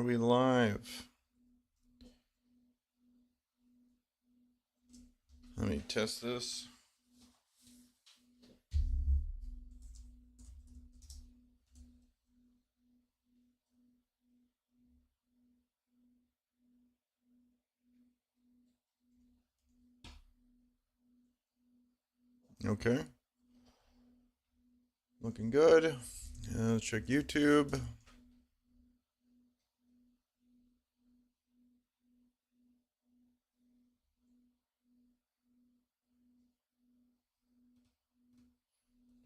we live? Let me test this. Okay. Looking good. Let's check YouTube.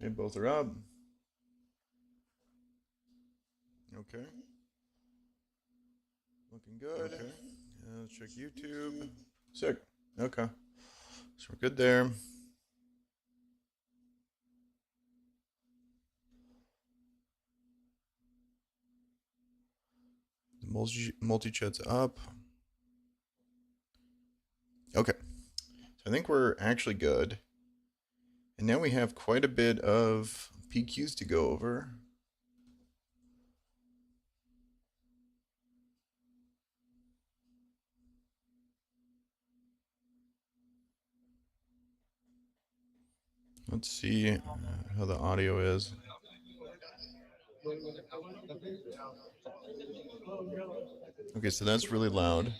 Okay, both are up. Okay. Looking good. Okay. Let's check YouTube. Sick. Okay. So we're good there. The multi-chat's up. Okay. So I think we're actually good. And now we have quite a bit of PQs to go over. Let's see how the audio is. Okay, so that's really loud.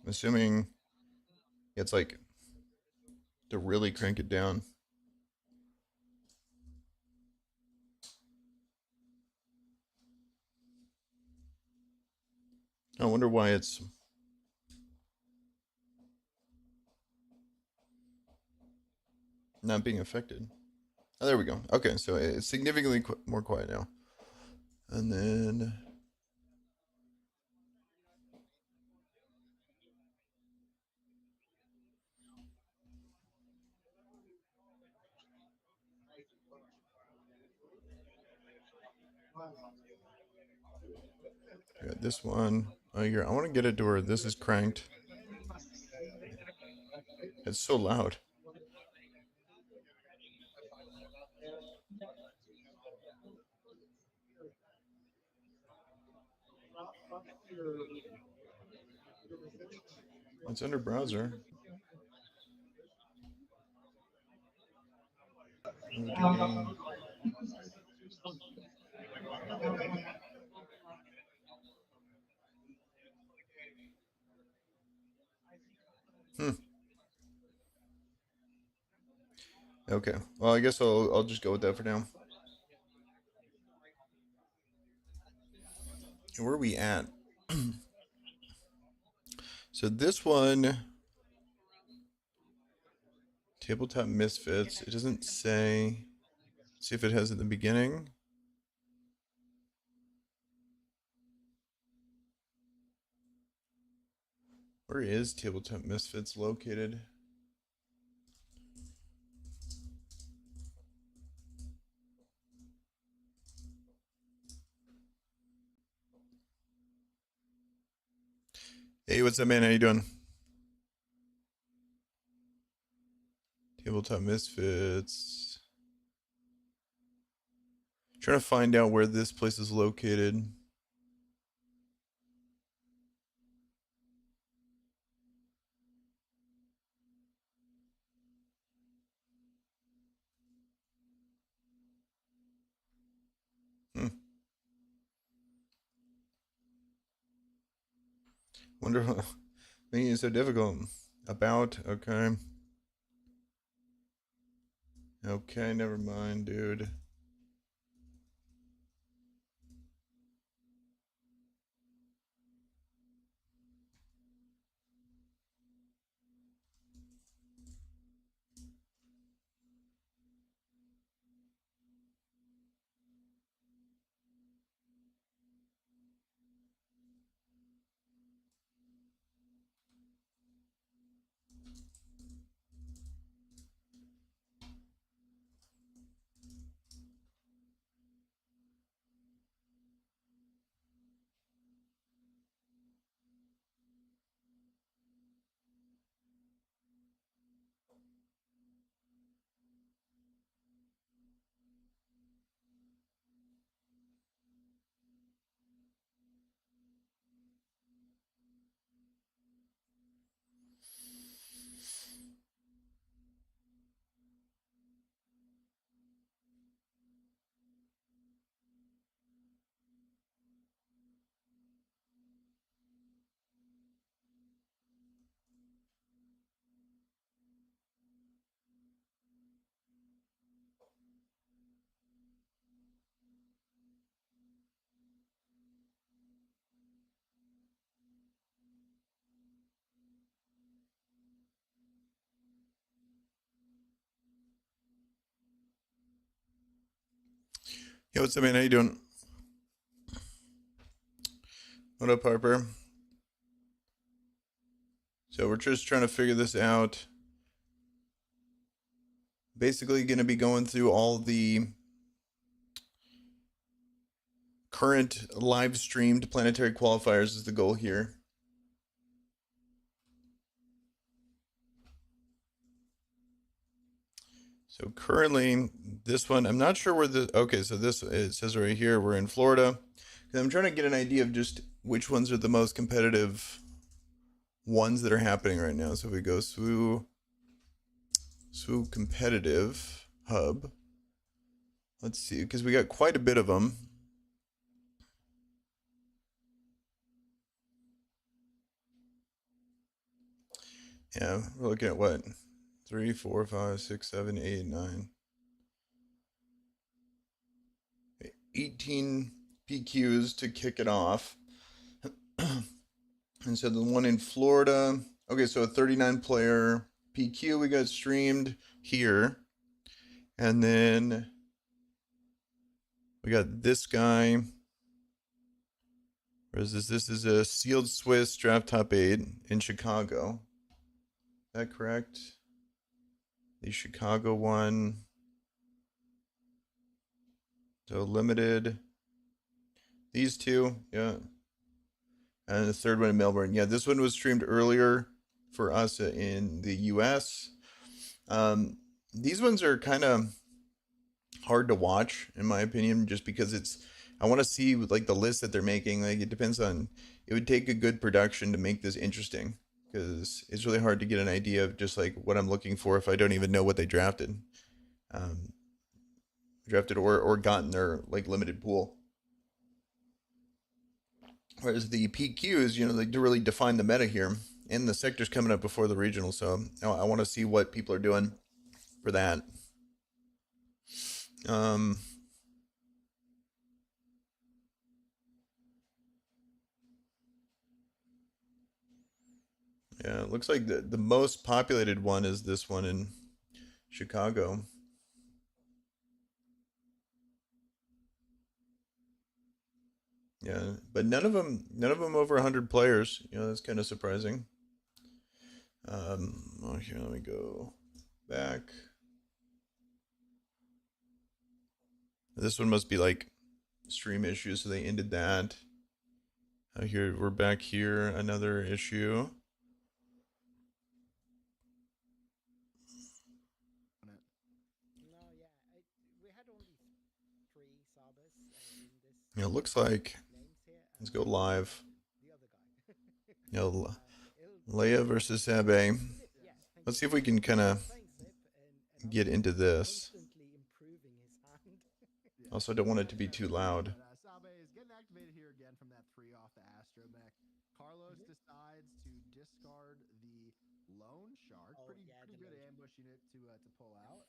I'm assuming it's like to really crank it down. I wonder why it's not being affected. Oh, there we go. Okay, so it's significantly more quiet now. And then I got this one. Oh, here, I want to get it to where this is cranked. It's so loud. It's under browser. Hmm. Okay. Well, I guess I'll just go with that for now. Where are we at? So this one, Tabletop Misfits. It doesn't say. See if it has at the beginning. Where is Tabletop Misfits located? Hey, what's up, man? How you doing? Tabletop Misfits. Trying to find out where this place is located. Hmm. Wonder what making it so difficult. About, okay. Okay, never mind, dude. Yo, what's up, man? How you doing? What up, Harper? So we're just trying to figure this out. Basically going to be going through all the current live streamed planetary qualifiers is the goal here. So currently, this one, I'm not sure where the, okay, so this, it says right here, we're in Florida. I'm trying to get an idea of just which ones are the most competitive ones that are happening right now. So we go SWU competitive hub. Let's see, because we got quite a bit of them. Yeah, we're looking at what? 3, 4, 5, 6, 7, 8, 9. 18 PQs to kick it off. And so the one in Florida, okay, so a 39 player PQ we got streamed here. And then we got this guy. Where is this? This is a sealed Swiss draft top 8 in Chicago. Is that correct? The Chicago one. So limited. These two, yeah. And the third one in Melbourne. Yeah, this one was streamed earlier for us in the US. These ones are kind of hard to watch, in my opinion, just because it's, I want to see like the list that they're making. Like it depends on, it would take a good production to make this interesting because it's really hard to get an idea of just like what I'm looking for if I don't even know what they drafted. Drafted or gotten their like limited pool. Whereas the PQs, you know, they do really define the meta here. And the sector's coming up before the regional, so I want to see what people are doing for that. Yeah, it looks like the most populated one is this one in Chicago. Yeah, but none of them over 100 players. You know, that's kind of surprising. Oh, here, let me go back. This one must be like stream issues, so they ended that. Here, we're back here, another issue. It looks like, let's go live. You know, Leia versus Abe. Let's see if we can kind of get into this. Also, I don't want it to be too loud. Sabe is getting activated here again from that 3 off the astromech. Carlos decides to discard the Lone Shark. Pretty good ambush unit to pull out.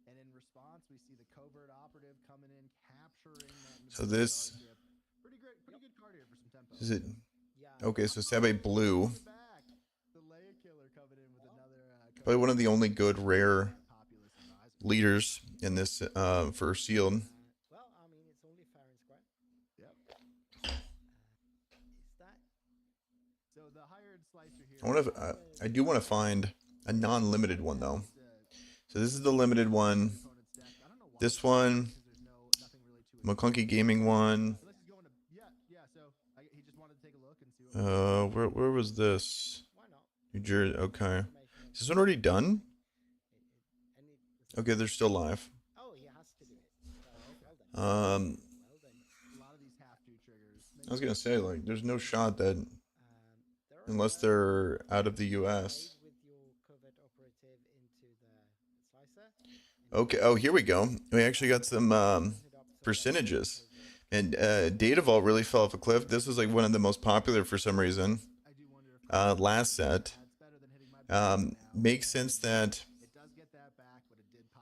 And in response, we see the covert operative coming in, capturing that. So this, pretty good card here for some tempo. Is it? Okay, so Sabe blue. Probably one of the only good rare leaders in this for sealed. I do want to find a non-limited one though. So this is the limited one. This one, McClunky Gaming one. Where was this? New Jersey. Okay. Is this one already done? Okay, they're still live. I was gonna say, like, there's no shot that unless they're out of the US. Okay, oh, here we go. We actually got some percentages. And Data Vault really fell off a cliff. This was like one of the most popular for some reason. Last set. Makes sense that.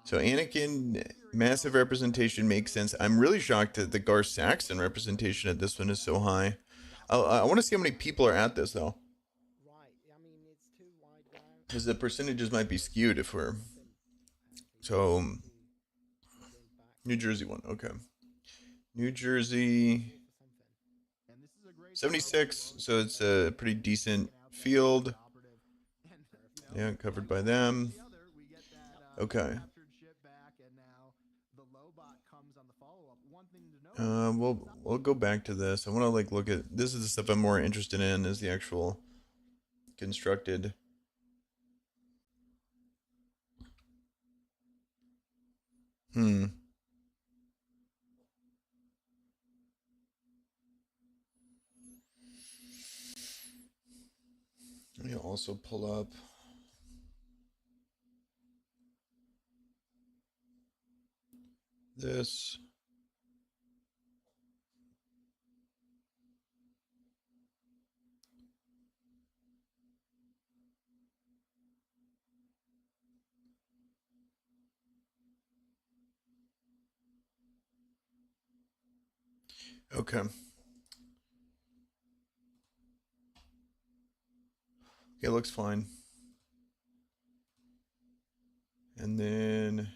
So Anakin, massive representation makes sense. I'm really shocked that the Gar Saxon representation at this one is so high. I want to see how many people are at this though. Because the percentages might be skewed if we're. So, New Jersey one, okay. New Jersey, 76, so it's a pretty decent field. Yeah, covered by them. Okay. We'll go back to this. I want to like look at this is the stuff I'm more interested in is the actual constructed. Let me also pull up this. Okay. It looks fine. And then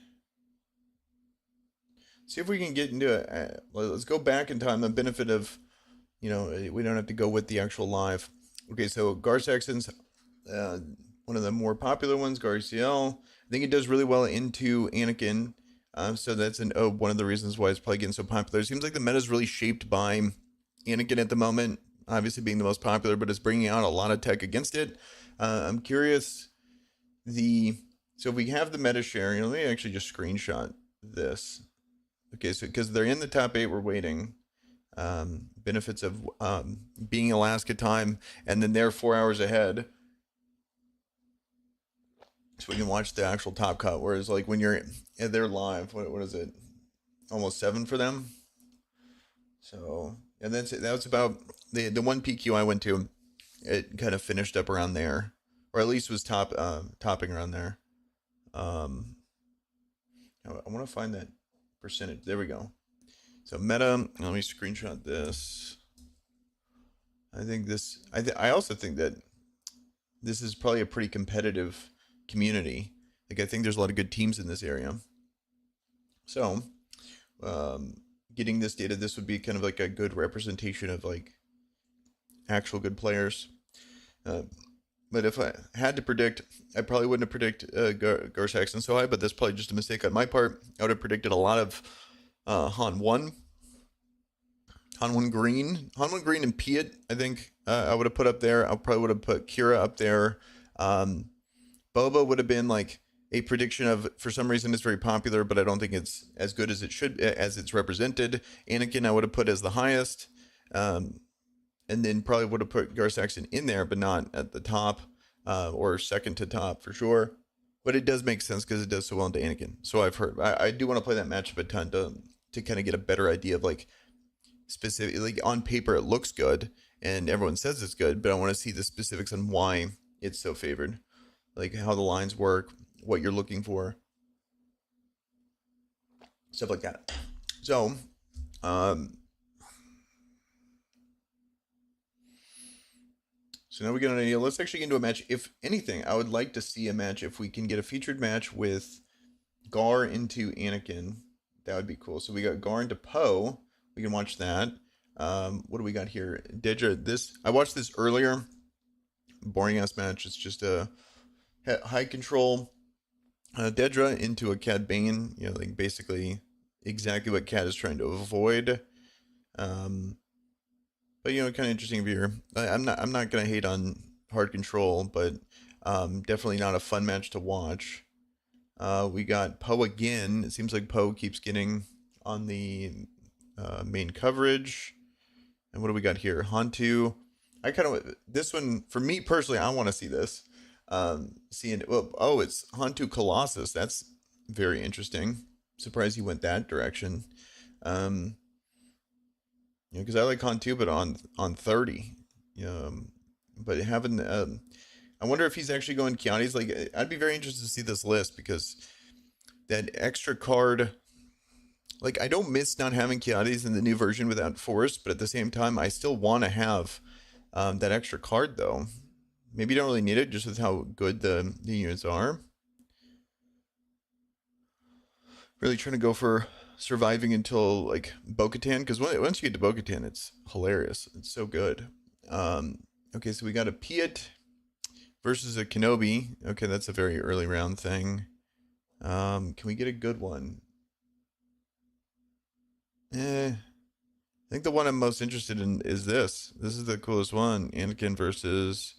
see if we can get into it. Let's go back in time. The benefit of, we don't have to go with the actual live. Okay, so Gar Saxon's one of the more popular ones, Garciel. I think it does really well into Anakin. So that's one of the reasons why it's probably getting so popular. It seems like the meta is really shaped by Anakin at the moment, obviously being the most popular, but it's bringing out a lot of tech against it. I'm curious. So if we have the meta share, let me actually just screenshot this. Okay, so because they're in the top 8, we're waiting. Benefits of being Alaska time, and then they're 4 hours ahead. So we can watch the actual top cut. Whereas like when they're live, what is it? Almost 7 for them. So and then that was about the one PQ I went to. It kind of finished up around there, or at least was topping around there. I want to find that percentage. There we go. So meta. Let me screenshot this. I think this. I also think that this is probably a pretty competitive community. Like I think there's a lot of good teams in this area. So, getting this data, this would be kind of like a good representation of like actual good players. But if I had to predict, I probably wouldn't have predicted Gar Saxon so high, but that's probably just a mistake on my part. I would have predicted a lot of Han 1 Green and Piet, I think I would have put up there. I probably would have put Kira up there. Boba would have been like a prediction of, for some reason it's very popular, but I don't think it's as good as it should, as it's represented. Anakin I would have put as the highest. And then probably would have put Gar Saxon in there, but not at the top, or second to top for sure. But it does make sense because it does so well into Anakin. So I've heard. I do want to play that matchup a ton to kind of get a better idea of like specifically, like on paper it looks good and everyone says it's good, but I want to see the specifics on why it's so favored, like how the lines work, what you're looking for, stuff like that. So, So now we get an idea. Let's actually get into a match. If anything, I would like to see a match. If we can get a featured match with Gar into Anakin, that would be cool. So we got Gar into Poe. We can watch that. What do we got here? Dedra, I watched this earlier. Boring ass match. It's just a high control. Dedra into a Cad Bane. Like basically exactly what Cad is trying to avoid. But kind of interesting viewer. I'm not gonna hate on hard control, but definitely not a fun match to watch. We got Poe again. It seems like Poe keeps getting on the main coverage. And what do we got here? Hantu. This one for me personally. I want to see this. Seeing it's Hantu Colossus. That's very interesting. Surprised he went that direction. Because I like Han too, but on 30. But having, I wonder if he's actually going Chianti's. Like, I'd be very interested to see this list because that extra card. Like, I don't miss not having Chianti's in the new version without Force, but at the same time, I still want to have that extra card though. Maybe you don't really need it just with how good the units are. Really trying to go for surviving until like Bo-Katan, because once you get to Bo-Katan, it's hilarious. It's so good. Okay, so we got a Piet versus a Kenobi. Okay, that's a very early round thing. Can we get a good one? I think the one I'm most interested in is this. This is the coolest one. Anakin versus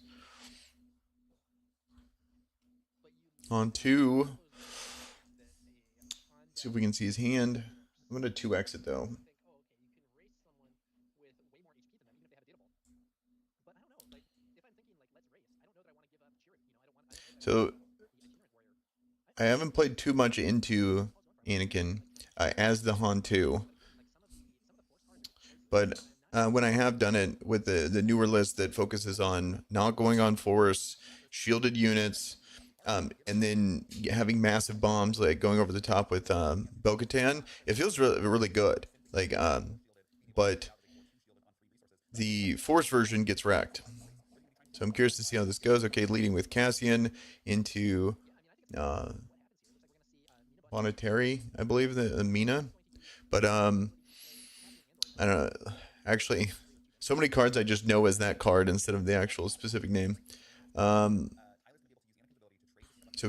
on 2. See if we can see his hand. I'm gonna 2x it though. So I haven't played too much into Anakin as the Han 2, but when I have done it with the newer list that focuses on not going on force, shielded units, and then having massive bombs like going over the top with Bo-Katan, it feels really really good. Like, but the force version gets wrecked. So I'm curious to see how this goes. Okay, leading with Cassian into Monetary, I believe, the Mina. But I don't know. Actually, so many cards I just know as that card instead of the actual specific name. So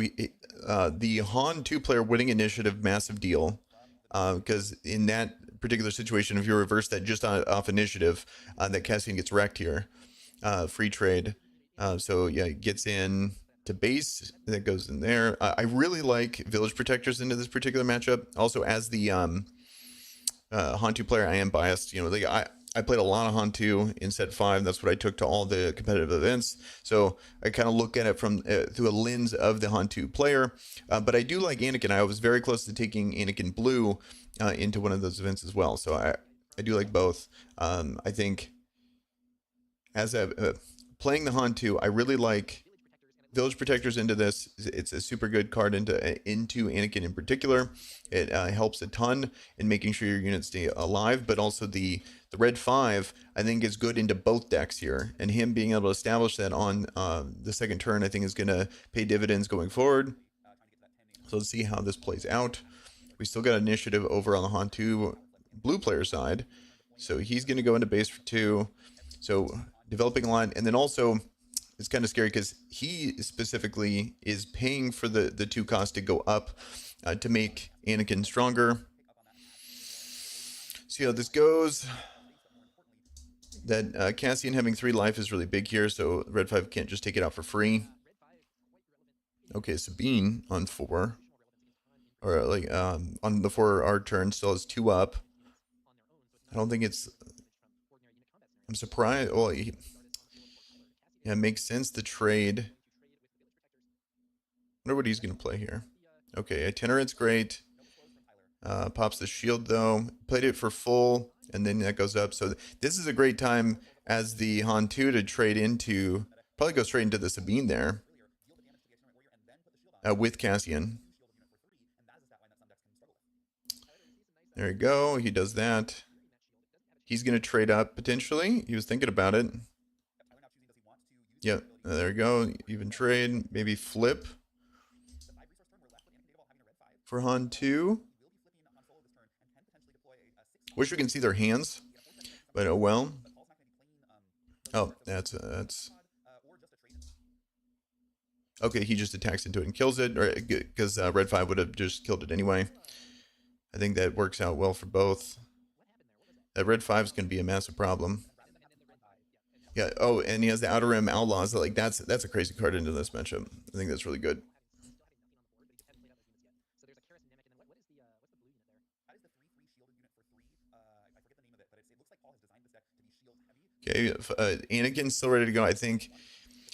the Han 2-player winning initiative, massive deal. Because in that particular situation, if you reverse that just off initiative, that Cassian gets wrecked here. Free trade. So yeah, it gets in to base, that goes in there. I really like Village Protectors into this particular matchup. Also, as the Han 2 player, I am biased. You know, I played a lot of Han 2 in set 5. That's what I took to all the competitive events. So I kind of look at it from through a lens of the Han 2 player. But I do like Anakin. I was very close to taking Anakin Blue into one of those events as well. So I do like both. I think as playing the Han 2, I really like Village Protectors into this. It's a super good card into Anakin in particular. It helps a ton in making sure your units stay alive, but also the red 5 I think is good into both decks here, and him being able to establish that on the second turn I think is going to pay dividends going forward. So let's see how this plays out. We still got initiative over on the Han 2 blue player side, so he's going to go into base for 2. So developing a line, and then also it's kind of scary because he specifically is paying for the 2 cost to go up to make Anakin stronger. See how this goes. That Cassian having 3 life is really big here, so red 5 can't just take it out for free. Okay, Sabine on 4, or like on the 4 our turn still has 2 up. I don't think it's. I'm surprised. Well, yeah, it makes sense to trade. I wonder what he's going to play here. Okay, Itinerant's great. Pops the shield though. Played it for full, and then that goes up. So this is a great time as the Han 2 to trade into. Probably go straight into the Sabine there. With Cassian. There you go. He does that. He's going to trade up potentially. He was thinking about it. Yep, there you go. Even trade. Maybe flip for Han 2. Wish we can see their hands, but oh well. Oh, that's okay. He just attacks into it and kills it, or because red 5 would have just killed it anyway. I think that works out well for both. That red 5 is going to be a massive problem. Yeah. Oh, and he has the Outer Rim Outlaws. Like that's a crazy card into this matchup. I think that's really good. Okay, Anakin's still ready to go. I think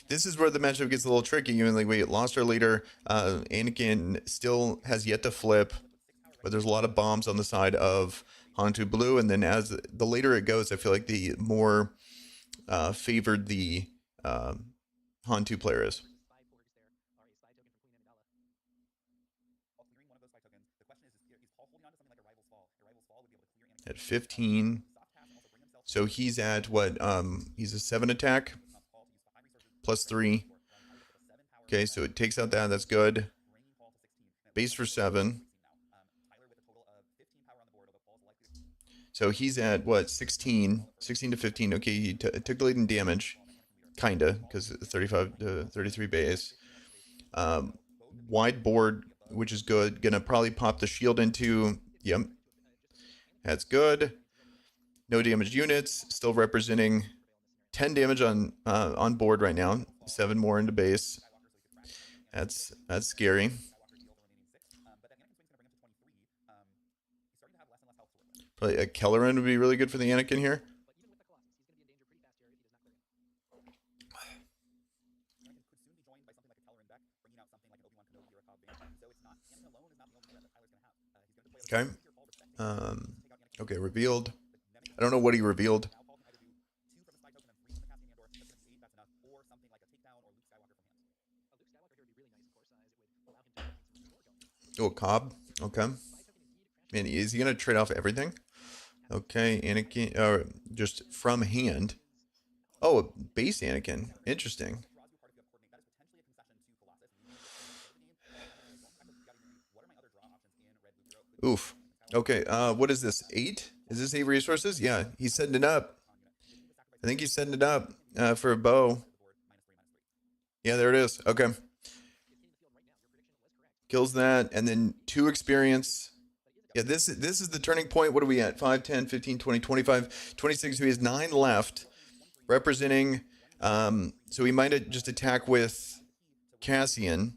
this is where the matchup gets a little tricky. Even like we lost our leader. Anakin still has yet to flip, but there's a lot of bombs on the side of Han 2 Blue. And then as the later it goes, I feel like the more favored the Han 2 player is. At 15. So he's at what? He's a 7 attack. Plus 3. Okay, so it takes out that. That's good. Base for 7. So he's at what, 16 to 15. Okay, he took the lead in damage, kinda, because 35 to 33 base. Wide board, which is good. Gonna probably pop the shield into. Yep, that's good. No damaged units, still representing 10 damage on board right now. 7 more into base. That's scary. Probably a Kelleran would be really good for the Anakin here. Okay. Okay, revealed. I don't know what he revealed. Oh, Cobb. Okay. Man, is he gonna trade off everything? Okay, Anakin, just from hand. Oh, a base Anakin. Interesting. Oof. Okay, what is this? 8? Is this 8 resources? Yeah, he's setting it up. I think he's setting it up for a bow. Yeah, there it is. Okay. Kills that, and then 2 experience. Yeah, this is the turning point. What are we at? 5, 10, 15, 20, 25, 26. So he has 9 left, representing. So he might just attack with Cassian.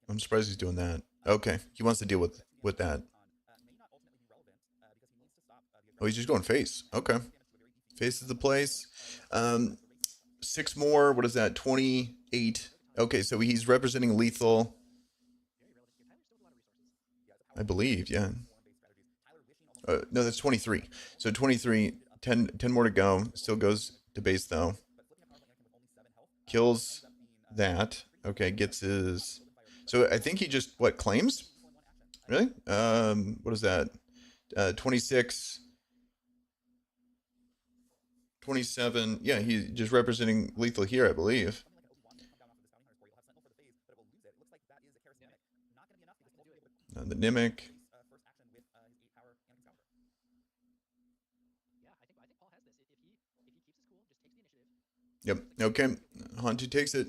I'm surprised he's doing that. Okay, he wants to deal with that. Oh, he's just going face. Okay, face is the place. 6 more. What is that? 28. Okay, so he's representing lethal. I believe, yeah. No, that's 23. So 23, 10 more to go. Still goes to base though. Kills that. Okay, gets his. So I think he just what claims? Really? What is that? 26. 27. Yeah, he's just representing lethal here, I believe. The Nimic. Yep. Okay. Hantu takes it.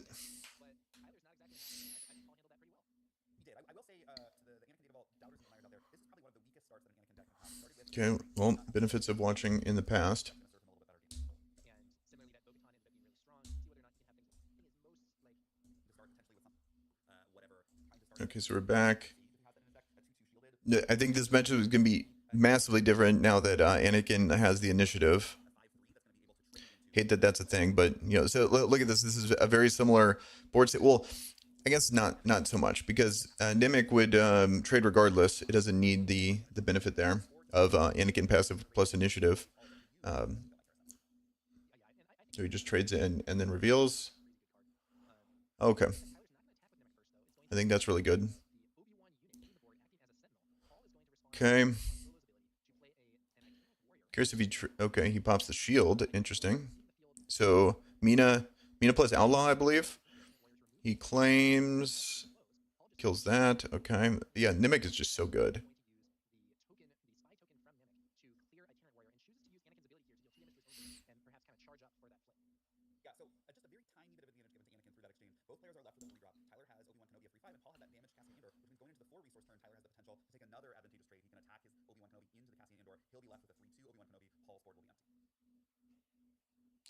Okay. Well, benefits of watching in the past. Okay, so we're back. I think this matchup is going to be massively different now that Anakin has the initiative. Hate that that's a thing, but you know. So look at this. This is a very similar board state. Well, I guess not so much because Nimic would trade regardless. It doesn't need the benefit there of Anakin passive plus initiative. So he just trades it and then reveals. Okay. I think that's really good. Okay. Curious if he okay, he pops the shield. Interesting. So Mina plus Outlaw, I believe. He claims, kills that. Okay. Yeah, Nimic is just so good.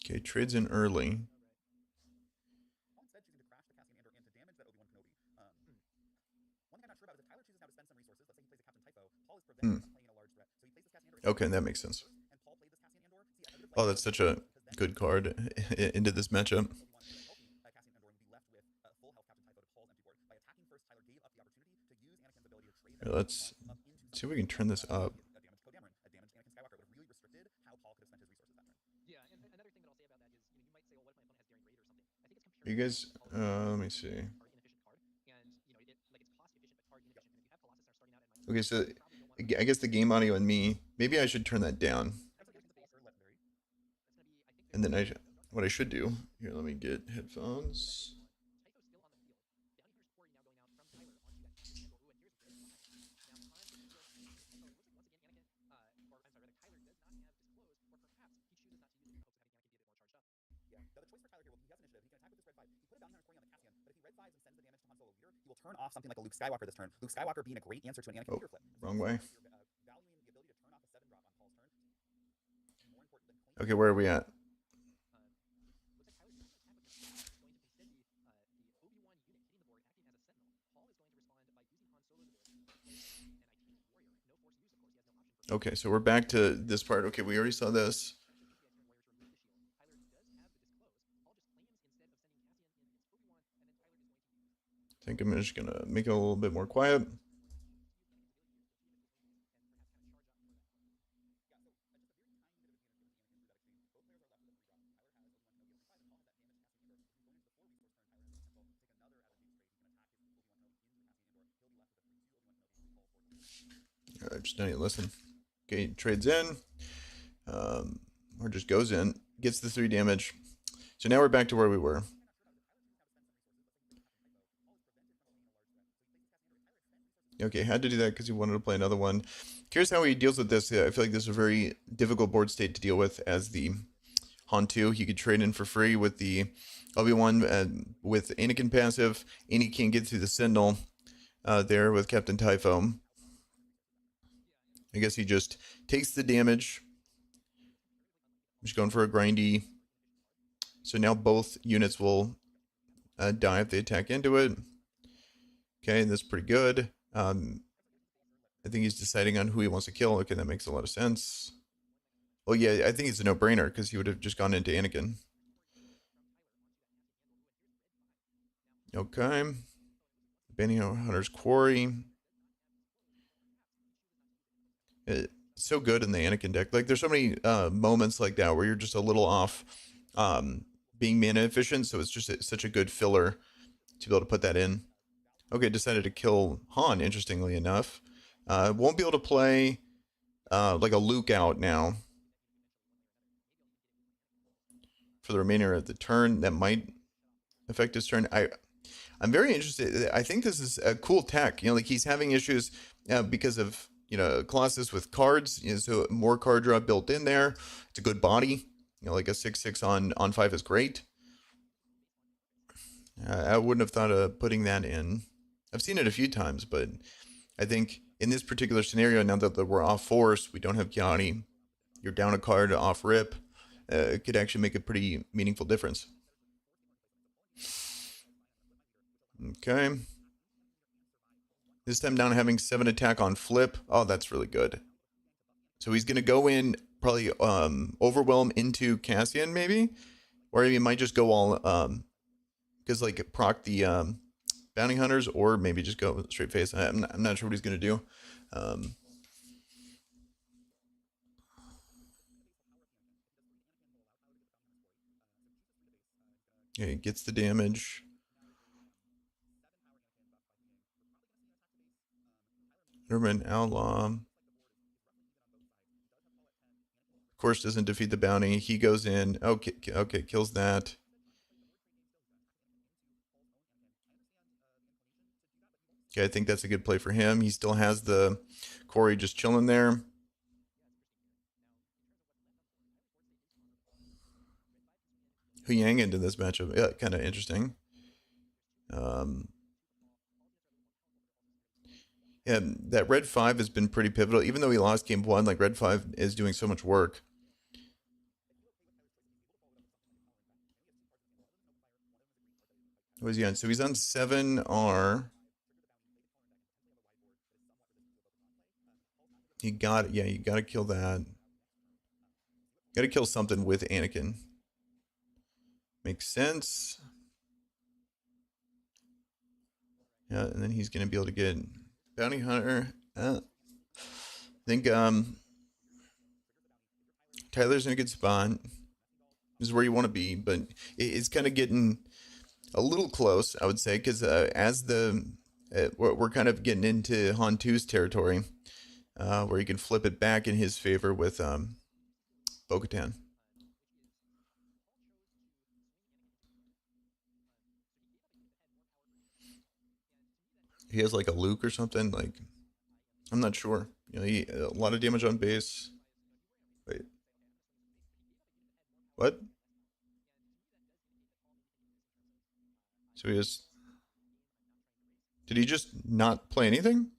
Okay, trades in early. Hmm. Okay, that makes sense. Oh, that's such a good card into this matchup. Here, let's see if we can turn this up. Are you guys, let me see. Okay, so I guess the game audio and me, maybe I should turn that down. And then what I should do, here, let me get headphones. You will turn off something like a Luke Skywalker this turn. Luke Skywalker being a great answer to an Anakin Vader flip. Wrong way. You're valuing the ability to turn off a 7 drop on Paul's turn. More important than claiming. Okay, where are we at? Okay, so we're back to this part. Okay, we already saw this. I think I'm just gonna make it a little bit more quiet. Just don't even listen. Okay, trades in. Or just goes in. Gets the 3 damage. So now we're back to where we were. Okay, had to do that because he wanted to play another one. Curious how he deals with this. I feel like this is a very difficult board state to deal with as the Han 2. He could trade in for free with the Obi-Wan with Anakin passive. And he can get through the Sentinel there with Captain Typho. I guess he just takes the damage. I'm just going for a grindy. So now both units will die if they attack into it. Okay, that's pretty good. I think he's deciding on who he wants to kill. Okay, that makes a lot of sense. Well, yeah, I think it's a no-brainer because he would have just gone into Anakin. Okay. Bounty Hunter's Quarry. It's so good in the Anakin deck. Like, there's so many moments like that where you're just a little off being mana efficient, so it's just such a good filler to be able to put that in. Okay, decided to kill Han, interestingly enough. Won't be able to play like a Luke out now for the remainder of the turn. That might affect his turn. I'm very interested. I think this is a cool tech. You know, like he's having issues because of, you know, Colossus with cards. You know, so more card draw built in there. It's a good body. You know, like a 6/6 on 5 is great. I wouldn't have thought of putting that in. I've seen it a few times, but I think in this particular scenario, now that we're off force, we don't have Kiani, you're down a card off rip, it could actually make a pretty meaningful difference. Okay. This time down having 7 attack on flip. Oh, that's really good. So he's going to go in, probably overwhelm into Cassian maybe, or he might just go all, because like proc the Bounty Hunters, or maybe just go straight face. I'm not sure what he's going to do. Yeah, he gets the damage. Urban Outlaw. Of course, doesn't defeat the bounty. He goes in. Okay, kills that. Okay, I think that's a good play for him. He still has the Corey just chilling there. Huyang into this matchup. Yeah, kind of interesting. Yeah, that red 5 has been pretty pivotal. Even though he lost game 1, like red 5 is doing so much work. What is he on? So he's on 7R. You got it. Yeah, you got to kill that. Got to kill something with Anakin. Makes sense. Yeah, and then he's going to be able to get Bounty Hunter. I think Tyler's in a good spot. This is where you want to be, but it's kind of getting a little close, I would say, because as we're kind of getting into Han 2's territory, where you can flip it back in his favor with Bo-Katan. He has like a Luke or something. Like, I'm not sure. You know, a lot of damage on base. Wait, what? So he has Did he just not play anything?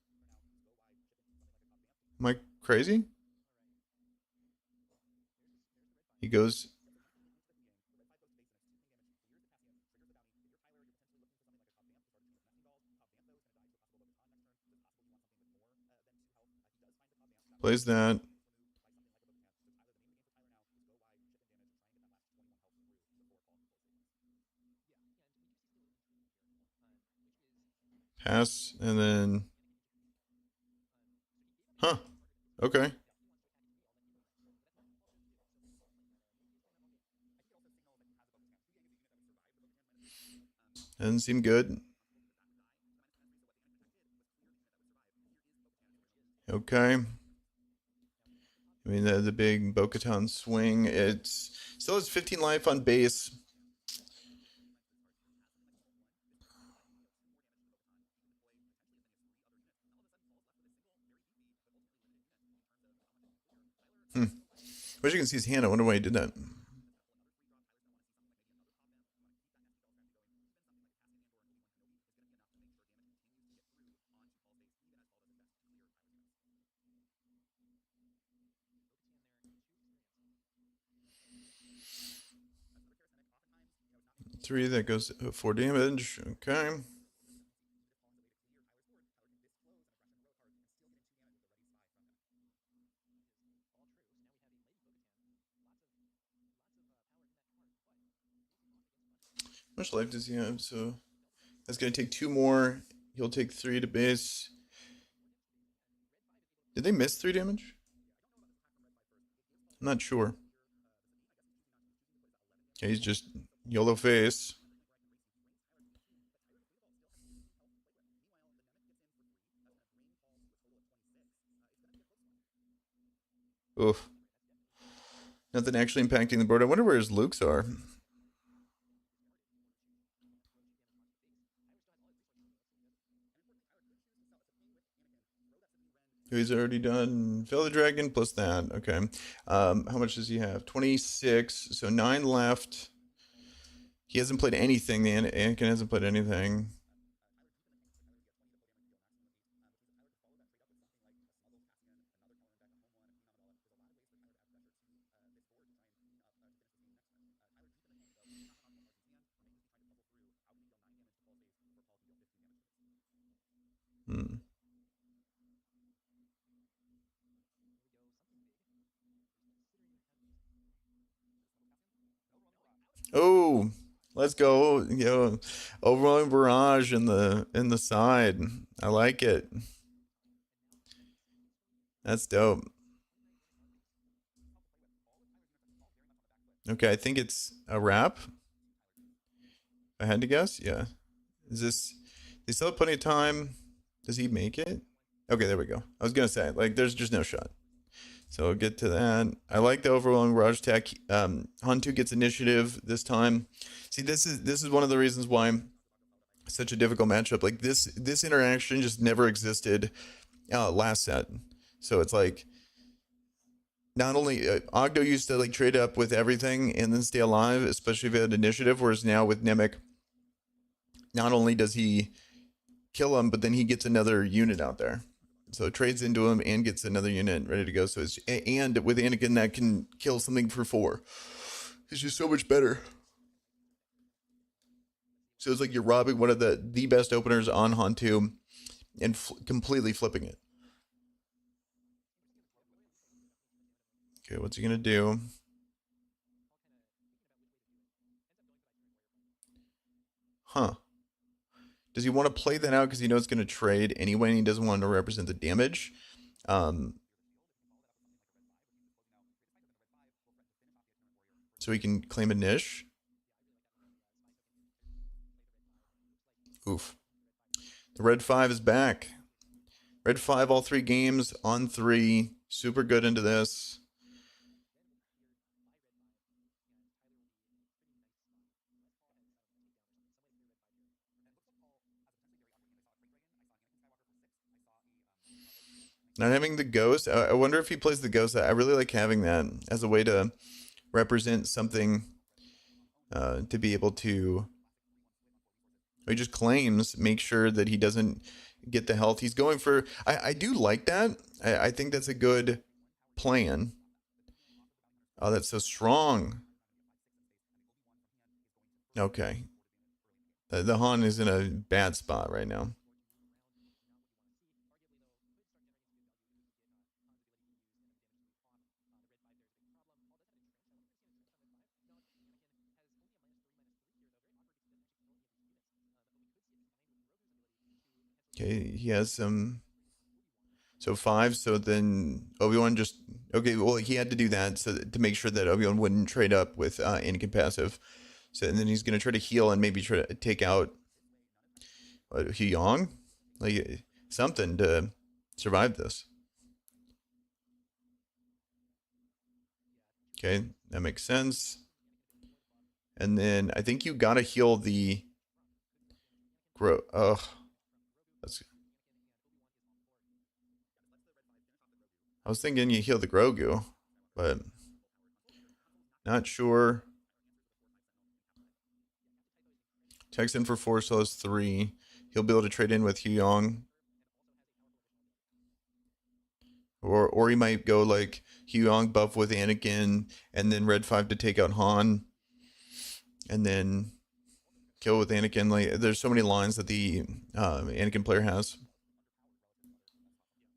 Am I crazy? He goes. Plays that. Pass, and then... Huh. Okay. Doesn't seem good. Okay. I mean, the big Bo-Katan swing. It's still has 15 life on base. Wish you can see his hand. I wonder why he did that. Three, that goes 4 damage. Okay. How much life does he have? So that's going to take 2 more. He'll take 3 to base. Did they miss 3 damage? I'm not sure. Okay, he's just YOLO face. Oof. Nothing actually impacting the board. I wonder where his Lukes are. He's already done Fellow Dragon plus that. Okay. How much does he have? 26. So 9 left. He hasn't played anything. Anakin hasn't played anything. Oh, let's go. Overwhelming barrage in the side. I like it. That's dope. Okay, I think it's a wrap. I had to guess. Yeah. Is this? They still have plenty of time. Does he make it? Okay, there we go. I was gonna say, like, there's just no shot. So I'll get to that. I like the overwhelming barrage attack. Hantu gets initiative this time. See, this is one of the reasons why I'm such a difficult matchup. Like this interaction just never existed last set. So it's like not only Ogdo used to like trade up with everything and then stay alive, especially if he had initiative, whereas now with Nemec, not only does he kill him, but then he gets another unit out there. So it trades into him and gets another unit ready to go. So it's, and with Anakin that can kill something for 4. It's just so much better. So it's like you're robbing one of the best openers on Hantu and completely flipping it. Okay, what's he gonna do? Huh. Does he want to play that out because he knows it's going to trade anyway and he doesn't want to represent the damage? So he can claim a niche. Oof. The red 5 is back. Red 5 all 3 games on 3. Super good into this. Not having the ghost. I wonder if he plays the ghost. I really like having that as a way to represent something to be able to He just claims, make sure that he doesn't get the health. He's going for. I do like that. I think that's a good plan. Oh, that's so strong. Okay. The Han is in a bad spot right now. Okay, he has some. So 5. So then Obi-Wan just. Okay, well, he had to do that to make sure that Obi-Wan wouldn't trade up with Anakin passive. So and then he's going to try to heal and maybe try to take out Huyong? Like something to survive this. Okay, that makes sense. And then I think you gotta heal the Ugh. That's. I was thinking you heal the Grogu, but not sure. Texan for 4, so that's 3. He'll be able to trade in with Huyong. Or he might go like Huyong buff with Anakin and then Red 5 to take out Han. And then kill with Anakin. Like there's so many lines that the Anakin player has.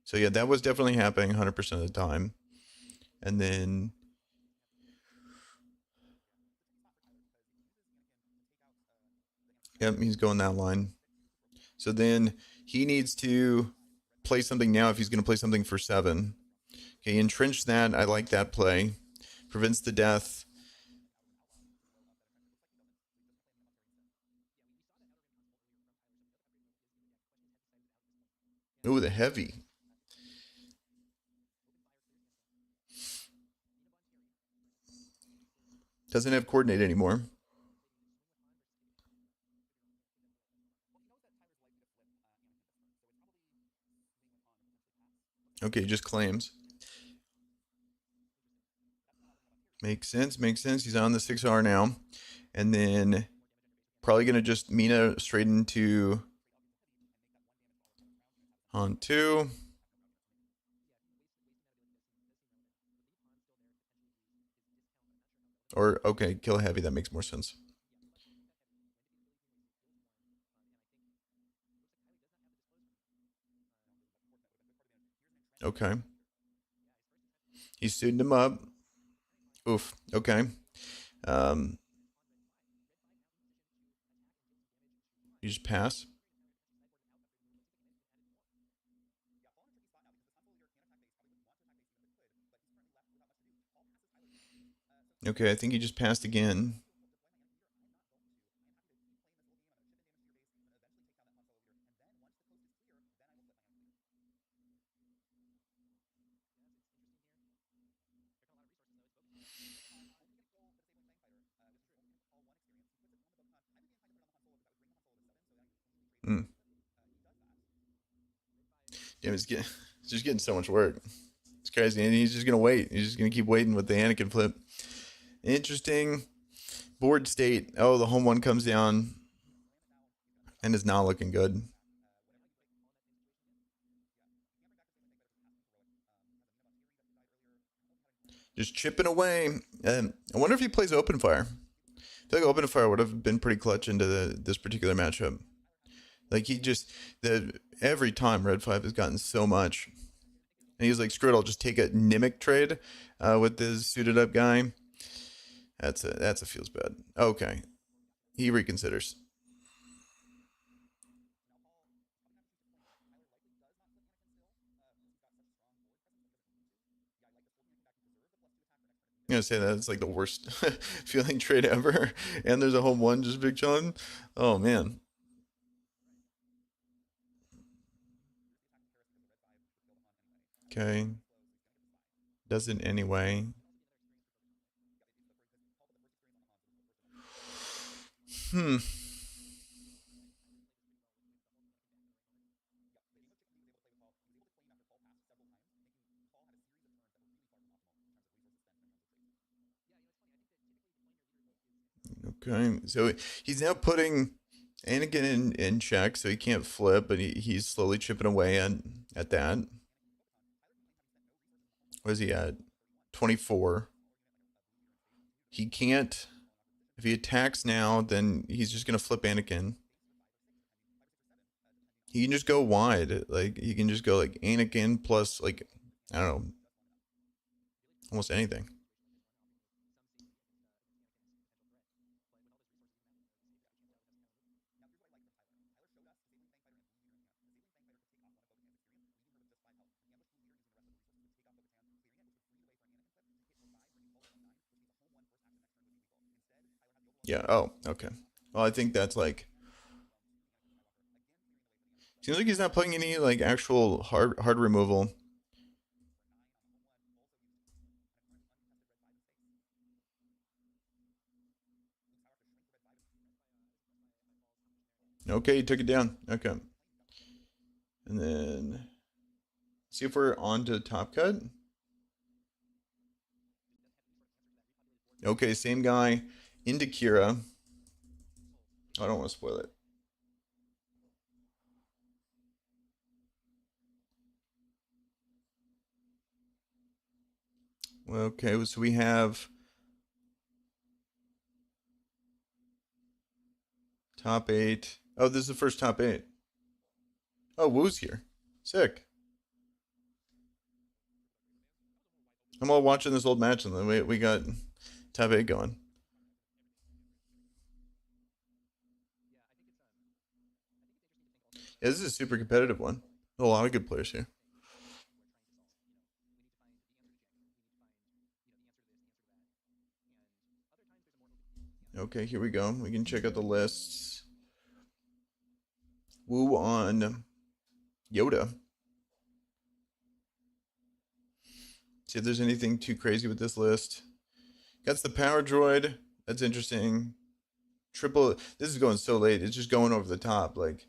So yeah, that was definitely happening 100% of the time. And then yep, he's going that line. So then he needs to play something now if he's going to play something for 7. Okay, entrench that. I like that play. Prevents the death. Ooh, the heavy. Doesn't have coordinate anymore. Okay, just claims. Makes sense, makes sense. He's on the 6R now. And then probably going to just Mina straight into Han 2. Or, okay, kill heavy. That makes more sense. Okay. He's suiting him up. Oof. Okay. You just pass. Okay, I think he just passed again. Mm. Damn, it's just getting so much work. It's crazy, and he's just gonna wait. He's just gonna keep waiting with the Anakin flip. Interesting. Board state. Oh, the home one comes down, and is not looking good. Just chipping away. I wonder if he plays open fire. I feel like open fire would have been pretty clutch into this particular matchup. Like he just every time Red 5 has gotten so much. And he's like, screw it, I'll just take a Nimic trade with this suited up guy. That's a feels bad. Okay. He reconsiders. I'm gonna say that it's like the worst feeling trade ever. And there's a home one, just Big John. Oh man. Okay. Doesn't anyway. Hmm. Okay. So he's now putting Anakin in check, so he can't flip, but he's slowly chipping away at that. What is he at? 24. He can't. If he attacks now, then he's just gonna flip Anakin. He can just go wide. Like he can just go like Anakin plus like I don't know, almost anything. Yeah. Oh, okay. Well, I think that's like seems like he's not playing any like actual hard removal. Okay, he took it down. Okay. And then see if we're on to top cut. Okay, same guy into Kira. I don't want to spoil it. Okay, so we have top 8. Oh, this is the first top 8. Oh, Wu's here. Sick. I'm all watching this old match, and then we got top 8 going. Yeah, this is a super competitive one. A lot of good players here. Okay, here we go. We can check out the lists. Wu on Yoda. See if there's anything too crazy with this list. Got the power droid. That's interesting. Triple. This is going so late. It's just going over the top. Like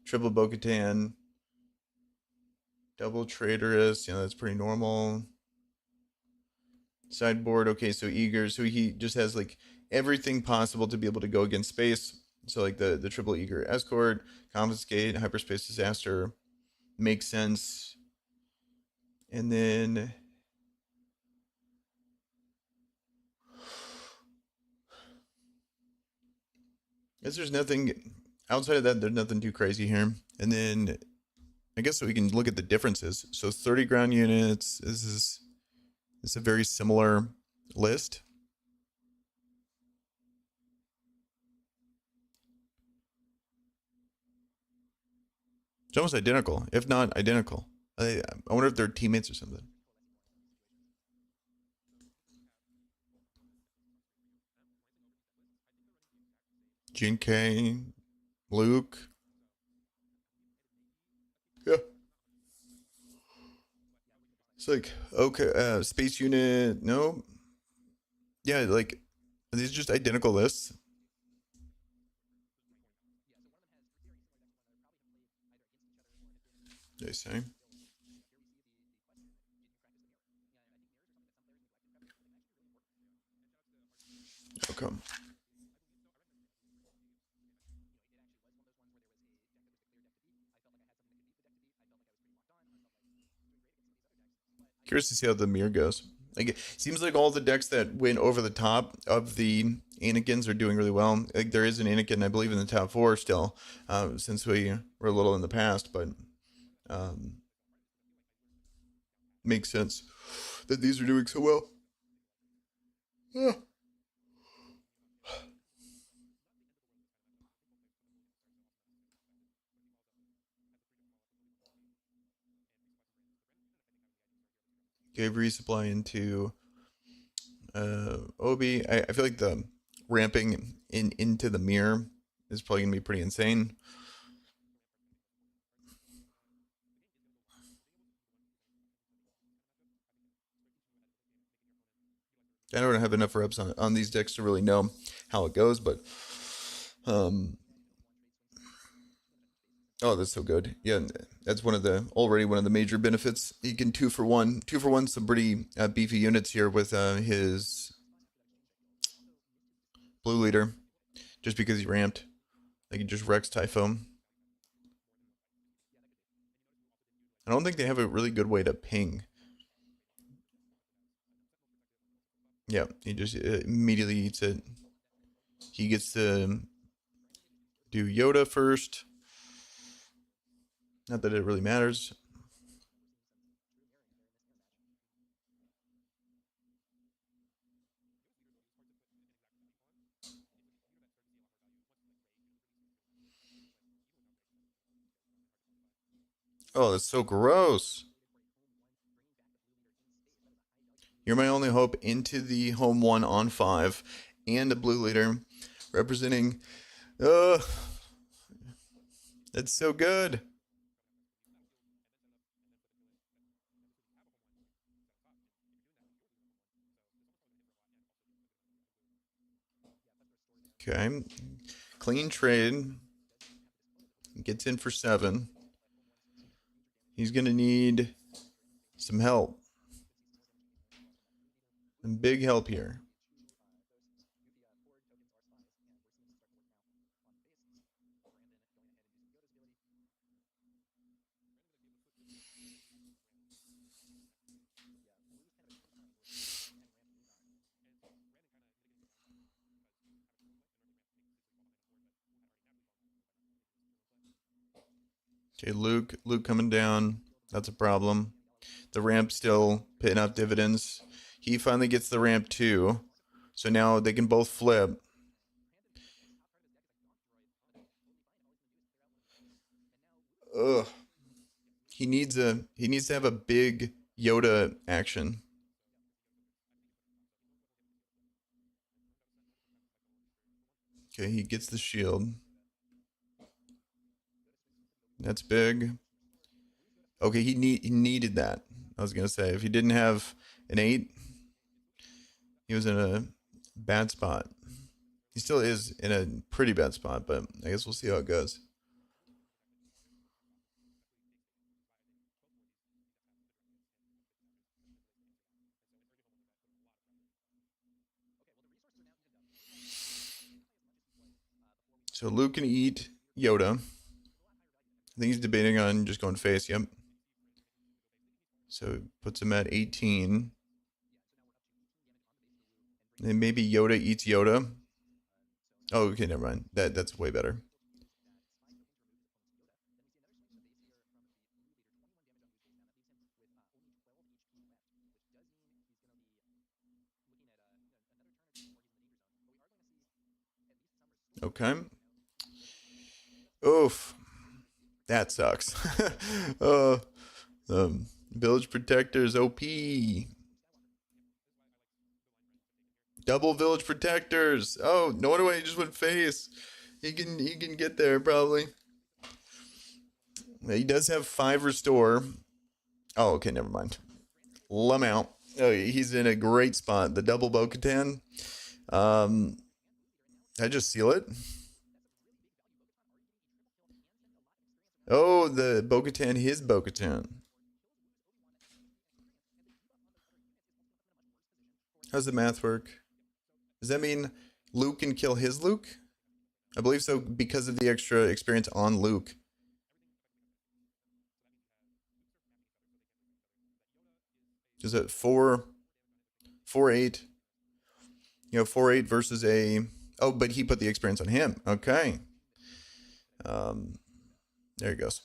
triple Bo-Katan. Double Traitorous. You know, that's pretty normal. Sideboard. Okay, so eager. So he just has like everything possible to be able to go against space. So like the triple eager escort, confiscate, hyperspace disaster makes sense. And then I guess there's nothing outside of that. There's nothing too crazy here. And then I guess we can look at the differences. So 30 ground units. This is a very similar list. It's almost identical, if not identical. I wonder if they're teammates or something. Gene K, Luke. Yeah. It's like, okay, space unit, no. Yeah, like, are these just identical lists? They say. Okay. Curious to see how the mirror goes. Like, it seems like all the decks that went over the top of the Anakins are doing really well. Like, there is an Anakin, I believe, in the top 4 still, since we were a little in the past, but makes sense that these are doing so well. Yeah. Gave resupply into Obi. I feel like the ramping into the mirror is probably gonna be pretty insane. I don't have enough reps on these decks to really know how it goes, but oh, that's so good. Yeah, that's one of the major benefits. He can 2-for-1, 2-for-1 some pretty beefy units here with his blue leader, just because he ramped. Like it just wrecks Typho. I don't think they have a really good way to ping. Yeah, he just immediately eats it. He gets to do Yoda first. Not that it really matters. Oh, that's so gross. You're my only hope into the home 1 on 5 and a blue leader representing. Ugh. That's so good. Okay. Clean trade. Gets in for 7. He's going to need some help. Some big help here. Okay, Luke coming down. That's a problem. The ramp still paying out dividends. He finally gets the ramp too. So now they can both flip. Ugh. He needs to have a big Yoda action. Okay, he gets the shield. That's big. Okay, he needed that. I was gonna say if he didn't have an 8, he was in a bad spot. He still is in a pretty bad spot, but I guess we'll see how it goes. So Luke can eat Yoda. I think he's debating on just going face. Yep. So it puts him at 18. And maybe Yoda eats Yoda. Oh, okay, never mind. That's way better. Okay. Oof. That sucks. uh, Village Protectors OP. Double Village Protectors. Oh, no wonder why he just went face. He can get there probably. He does have 5 restore. Oh, okay, never mind. Let him out. Oh, he's in a great spot. The double Bo-Katan. I just seal it. Oh, the Bo-Katan, his Bo-Katan. How's the math work? Does that mean Luke can kill his Luke? I believe so because of the extra experience on Luke. Is it 4-8? You know, 4-8 versus a. Oh, but he put the experience on him. Okay. There he goes.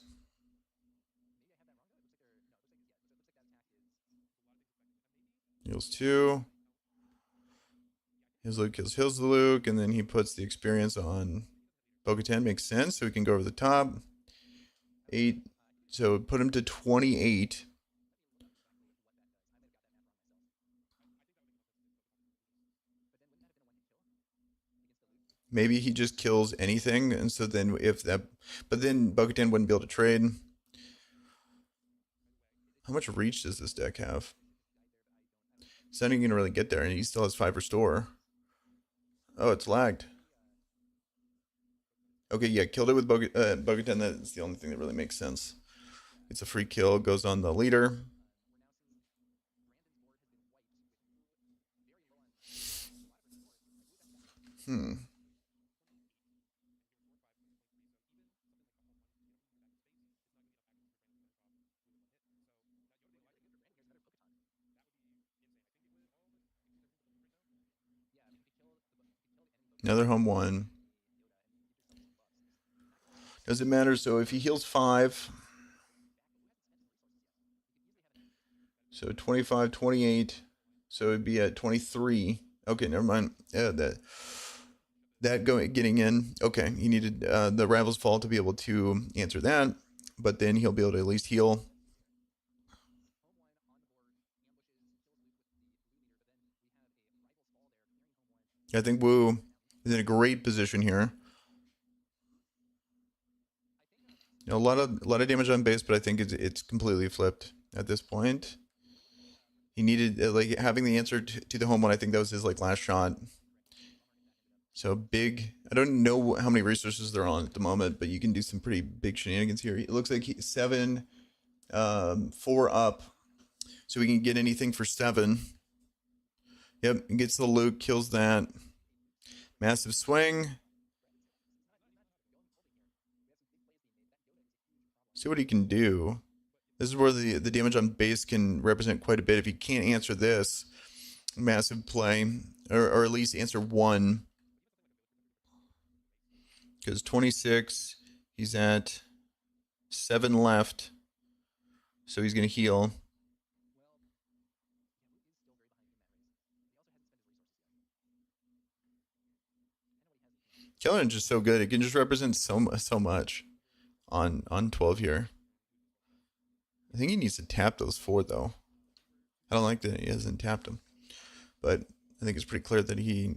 Heals 2. His Luke kills his Luke, and then he puts the experience on Bo-Katan. Makes sense. So we can go over the top. 8. So put him to 28. Maybe he just kills anything, and so then if that, but then Bo-Katan wouldn't be able to trade. How much reach does this deck have? It's not even gonna really get there, and he still has 5 restore. Oh, it's lagged. Okay, yeah, killed it with Bo-Katan. That's the only thing that really makes sense. It's a free kill, goes on the leader. Another home 1. Doesn't matter. So if he heals 5, so 25, 28, so it'd be at 23. Okay, never mind. Yeah, that getting in. Okay, he needed the Rival's Fall to be able to answer that, but then he'll be able to at least heal. I think Wu is in a great position here. You know, a lot of damage on base, but I think it's completely flipped at this point. He needed like having the answer to the home 1. I think that was his like last shot. So big. I don't know how many resources they're on at the moment, but you can do some pretty big shenanigans here. It looks like 7, 4 up, so we can get anything for 7. Yep, gets the Luke, kills that. Massive swing. See what he can do. This is where the damage on base can represent quite a bit. If he can't answer this, massive play, or at least answer 1. Because 26, he's at 7 left. So he's going to heal. Kelleran's just so good. It can just represent so much on 12 here. I think he needs to tap those 4 though. I don't like that he hasn't tapped them, but I think it's pretty clear that he.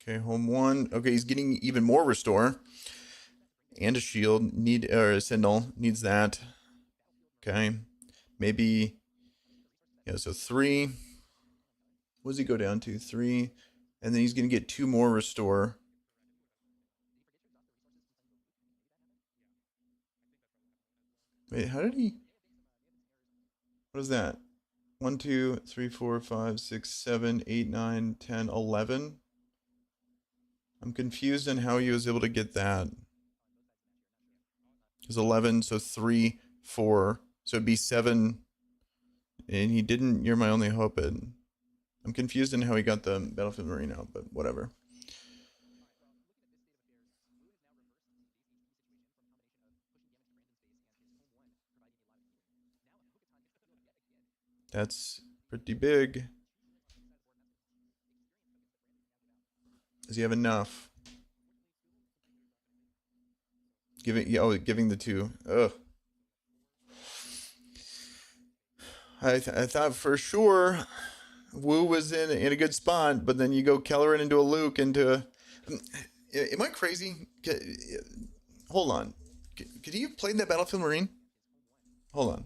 Okay, home 1. Okay, he's getting even more restore and a shield. Or a Signal needs that. Okay, maybe. Yeah, so 3. What does he go down to? 3, and then he's gonna get 2 more restore. Wait, how did he? What is that? 1, 2, 3, 4, 5, 6, 7, 8, 9, 10, 11. I'm confused on how he was able to get that. It's 11, so 3, 4, so it'd be 7, and he didn't. You're my only hope. And I'm confused on how he got the Battlefield Marine out, but whatever. That's pretty big. Does he have enough? Giving the 2. Ugh. I thought for sure Wu was in a good spot, but then you go Kelleran into a Luke into. Am I crazy? Hold on. Could he have played that Battlefield Marine? Hold on.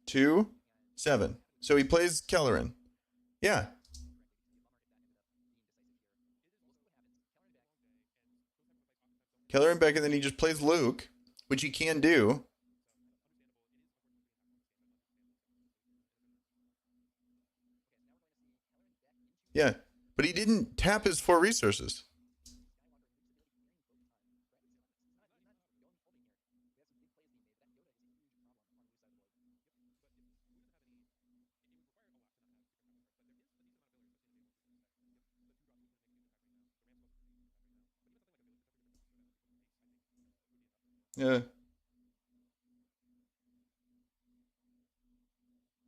Two, 7. So he plays Kelleran. Yeah. Kelleran back, and then he just plays Luke, which he can do. Yeah. But he didn't tap his 4 resources. Yeah.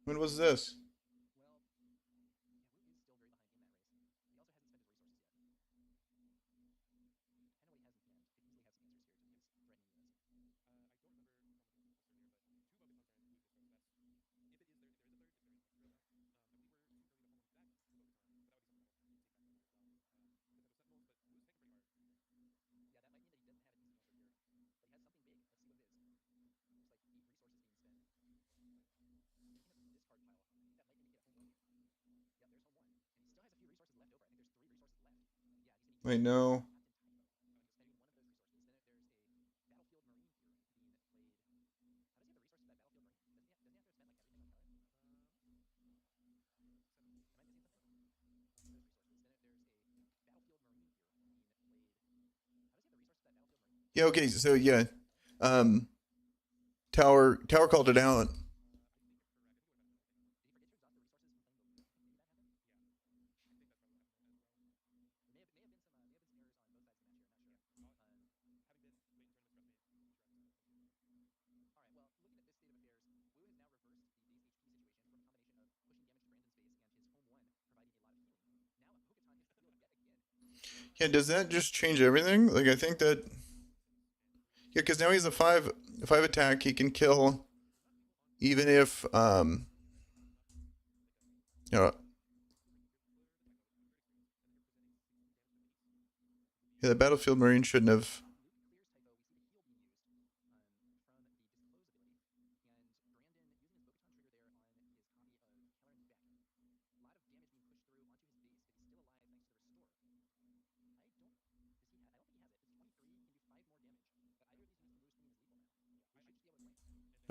When was this? Wait, no. Yeah, okay, so yeah. Tower called it out. Yeah, does that just change everything? Like I think that yeah, because now he's a five attack. He can kill even if you know yeah, the Battlefield Marine shouldn't have.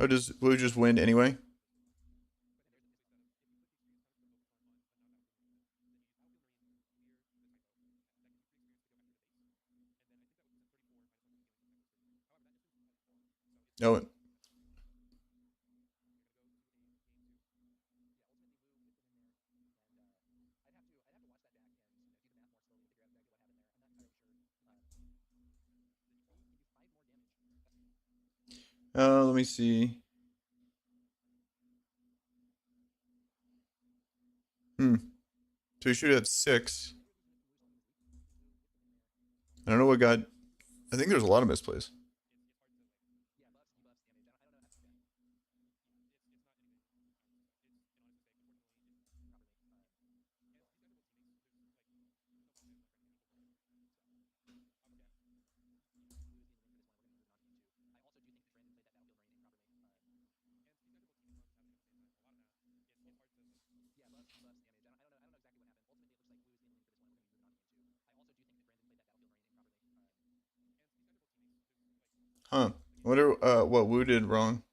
Oh, does Blue just win anyway? No. Let me see. Hmm. So he should have 6. I don't know what got. I think there's a lot of misplays. Huh. I wonder what Wu did wrong.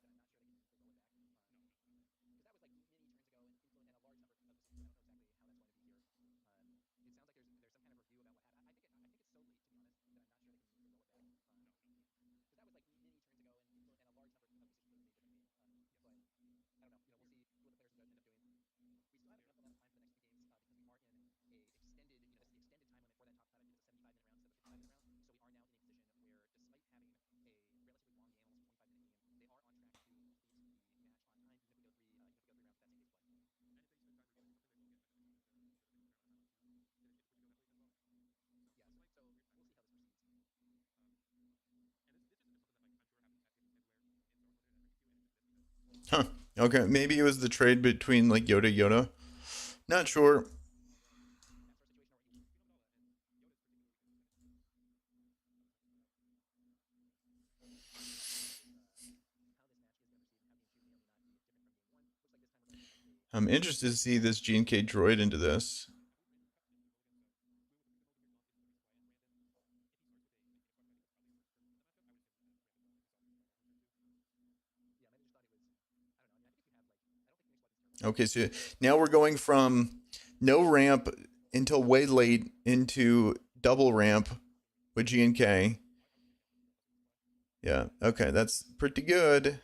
Huh. Okay. Maybe it was the trade between like Yoda. Not sure. I'm interested to see this GNK droid into this. Okay, so now we're going from no ramp until way late into double ramp with GNK. Yeah, okay, that's pretty good.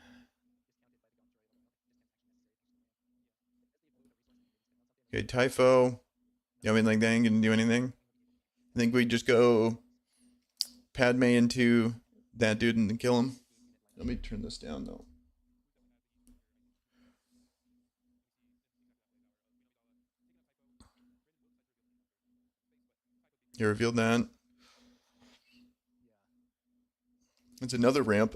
Okay, Typho. Yeah, I mean, like, they ain't gonna do anything. I think we just go Padme into that dude and kill him. Let me turn this down, though. You revealed that. It's another ramp.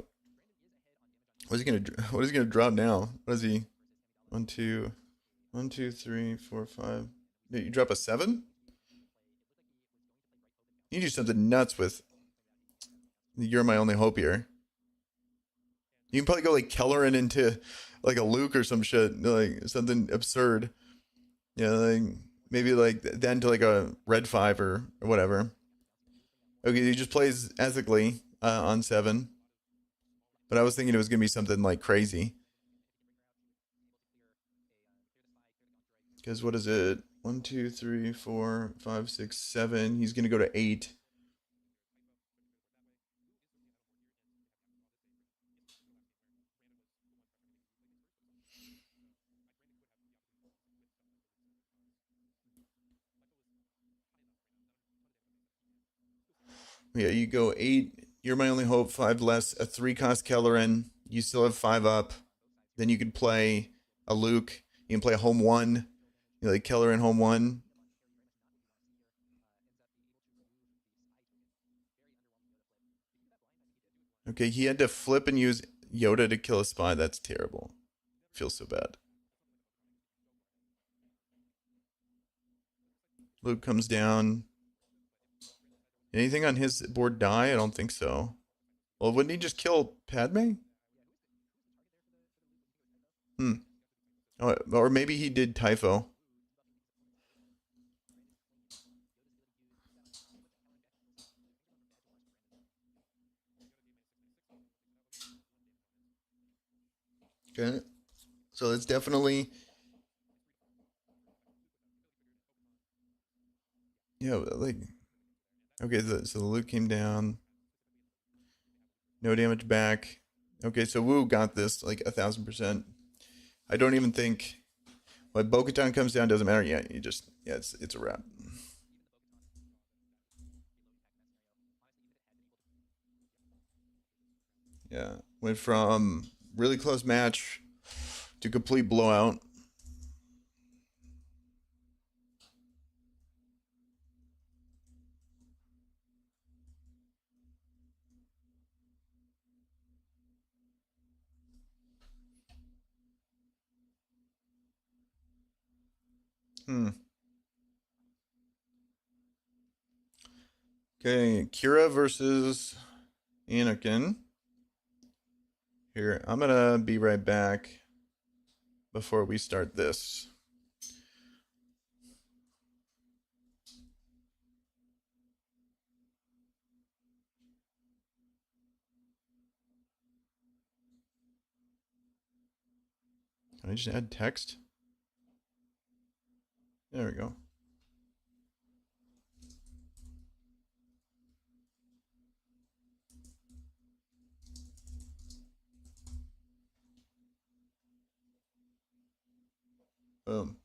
What is he gonna? What is he gonna drop now? What is he? 1, 2, 1, 2, 3, 4, 5. You drop a 7? You do something nuts with. You're my only hope here. You can probably go like Kelleran into like a Luke or some shit, like something absurd. Yeah, like maybe like then to like a Red 5 or whatever. Okay, he just plays ethically on 7, but I was thinking it was gonna be something like crazy. Because what is it? 1, 2, 3, 4, 5, 6, 7. He's gonna go to 8. Yeah, you go 8. You're my only hope. 5 less. A 3-cost Kellerin. You still have 5 up. Then you could play a Luke. You can play a home 1. You like Kellerin home 1. Okay, he had to flip and use Yoda to kill a spy. That's terrible. Feels so bad. Luke comes down. Anything on his board die? I don't think so. Well, wouldn't he just kill Padme? Oh, or maybe he did Typho. Okay. So it's definitely, yeah, like, okay, so the Luke came down. No damage back. Okay, so Wu got this like 1,000%. I don't even think, when Bo-Katan comes down, doesn't matter. Yeah, you just, yeah, it's a wrap. Yeah, went from really close match to complete blowout. Okay, Kira versus Anakin. Here, I'm gonna be right back before we start this. Can I just add text? There we go. Boom.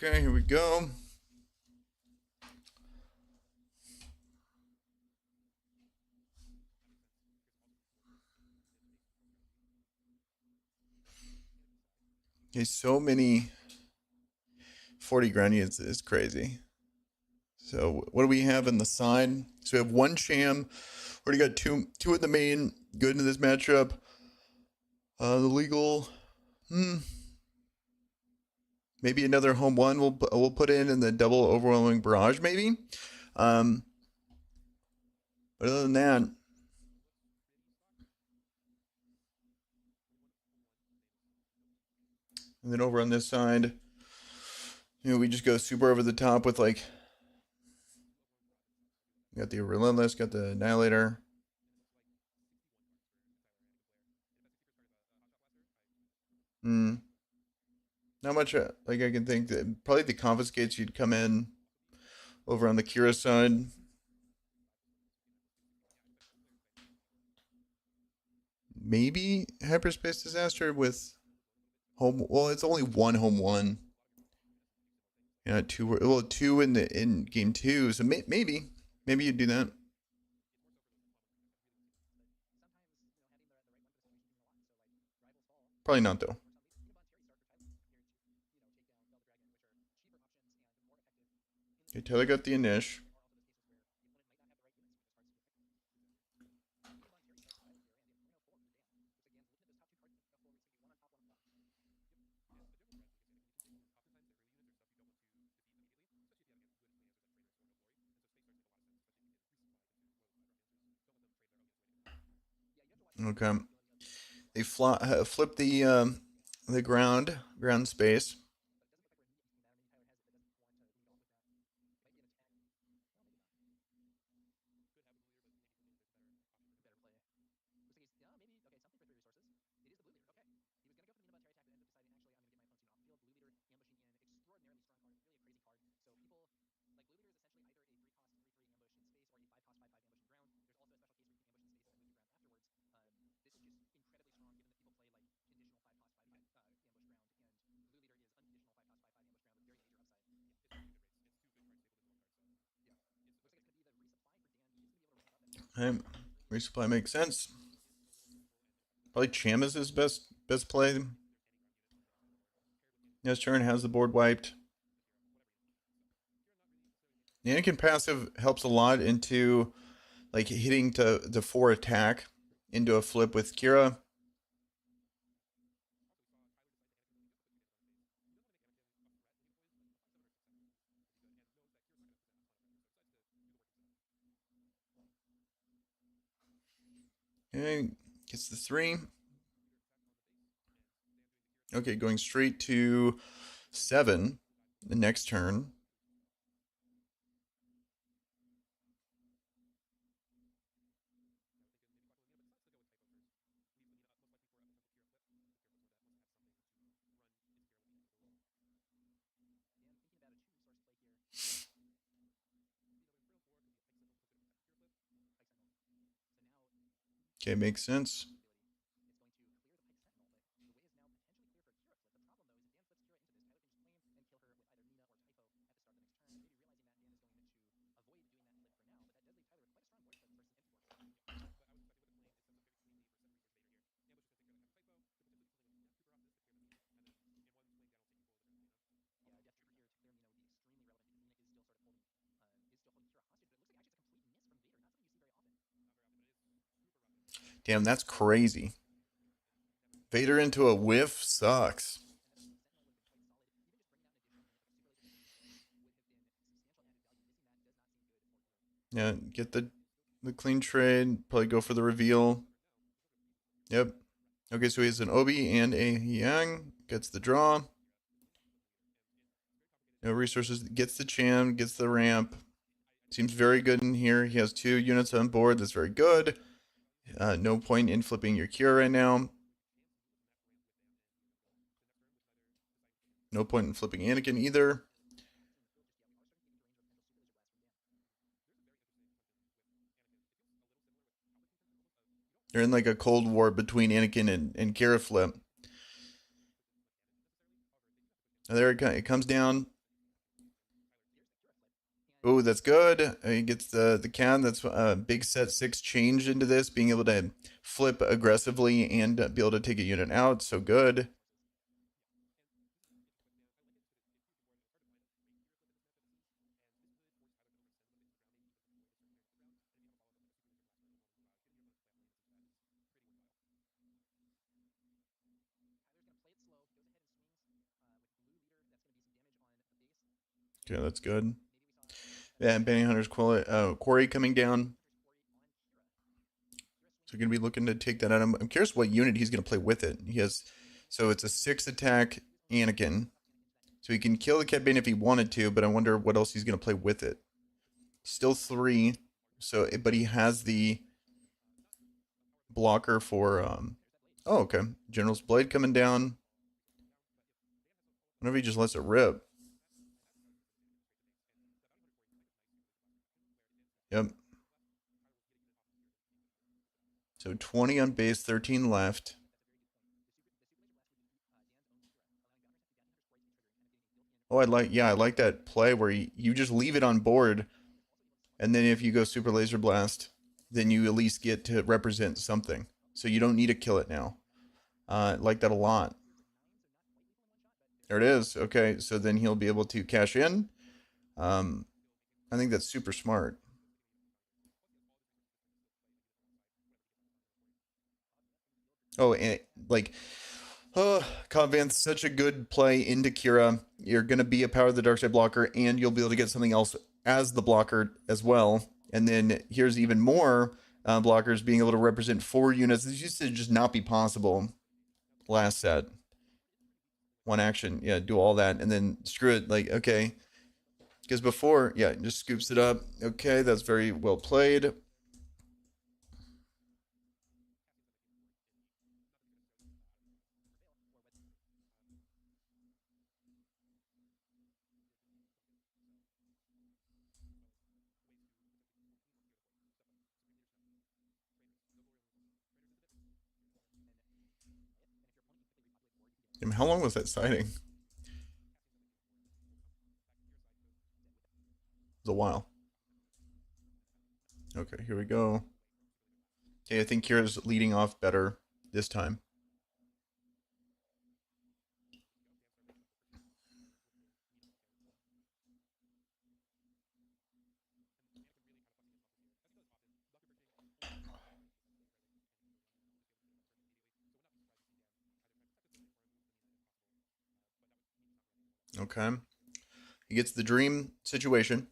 Okay, here we go. Okay, so many 40 grand units is crazy. So what do we have in the side? So we have one sham. Already got two in the main. Good into this matchup. The legal. Maybe another home one we'll put in the double overwhelming barrage maybe. But other than that, and then over on this side, we just go super over the top with like, got the Relentless, got the Annihilator. Not much like I can think that probably the Confiscates you'd come in over on the Kira side. Maybe Hyperspace Disaster with home. Well, it's only one home one. Yeah, two. Well, two in game two. So maybe you'd do that. Probably not though. Okay, Taylor got the Inish. Okay. They flip the ground space. Okay. Resupply makes sense. Probably Cham is his best play. Yes, turn has the board wiped. The Anakin passive helps a lot into like hitting to the 4 attack into a flip with Kira. Okay, gets the 3. Okay, going straight to 7 the next turn. Okay, makes sense. Damn, that's crazy. Vader into a whiff sucks. Yeah, get the clean trade. Probably go for the reveal. Yep. Okay, so he has an Obi and a Yang. Gets the draw. No resources. Gets the Cham. Gets the ramp. Seems very good in here. He has 2 units on board. That's very good. No point in flipping your Kira right now. No point in flipping Anakin either. They're in like a cold war between Anakin and Kira flip. There it comes down. Oh, that's good. He gets the can. That's big set 6 change into this, being able to flip aggressively and be able to take a unit out. So good. Okay, that's good. Yeah, Bounty Hunter's Quarry coming down. So you're going to be looking to take that out. I'm curious what unit he's going to play with it. He has, so it's a 6 attack Anakin. So he can kill the Cad Bane if he wanted to, but I wonder what else he's going to play with it. Still 3. So, but he has the blocker for, oh, okay. General's Blade coming down. Whenever he just lets it rip. Yep. So 20 on base, 13 left. Oh, I like that play where you just leave it on board, and then if you go Super Laser Blast, then you at least get to represent something. So you don't need to kill it now. I like that a lot. There it is. Okay, so then he'll be able to cash in. I think that's super smart. Oh, and like, Cobb Vanth, such a good play into Kira. You're going to be a Power of the Dark Side blocker, and you'll be able to get something else as the blocker as well. And then here's even more blockers being able to represent 4 units. This used to just not be possible last set. 1 action, yeah, do all that, and then screw it. Like, okay, because before, yeah, just scoops it up. Okay, that's very well played. Damn, how long was that sighting? It was a while. Okay, here we go. Okay, I think Kira's leading off better this time. Okay. He gets the dream situation.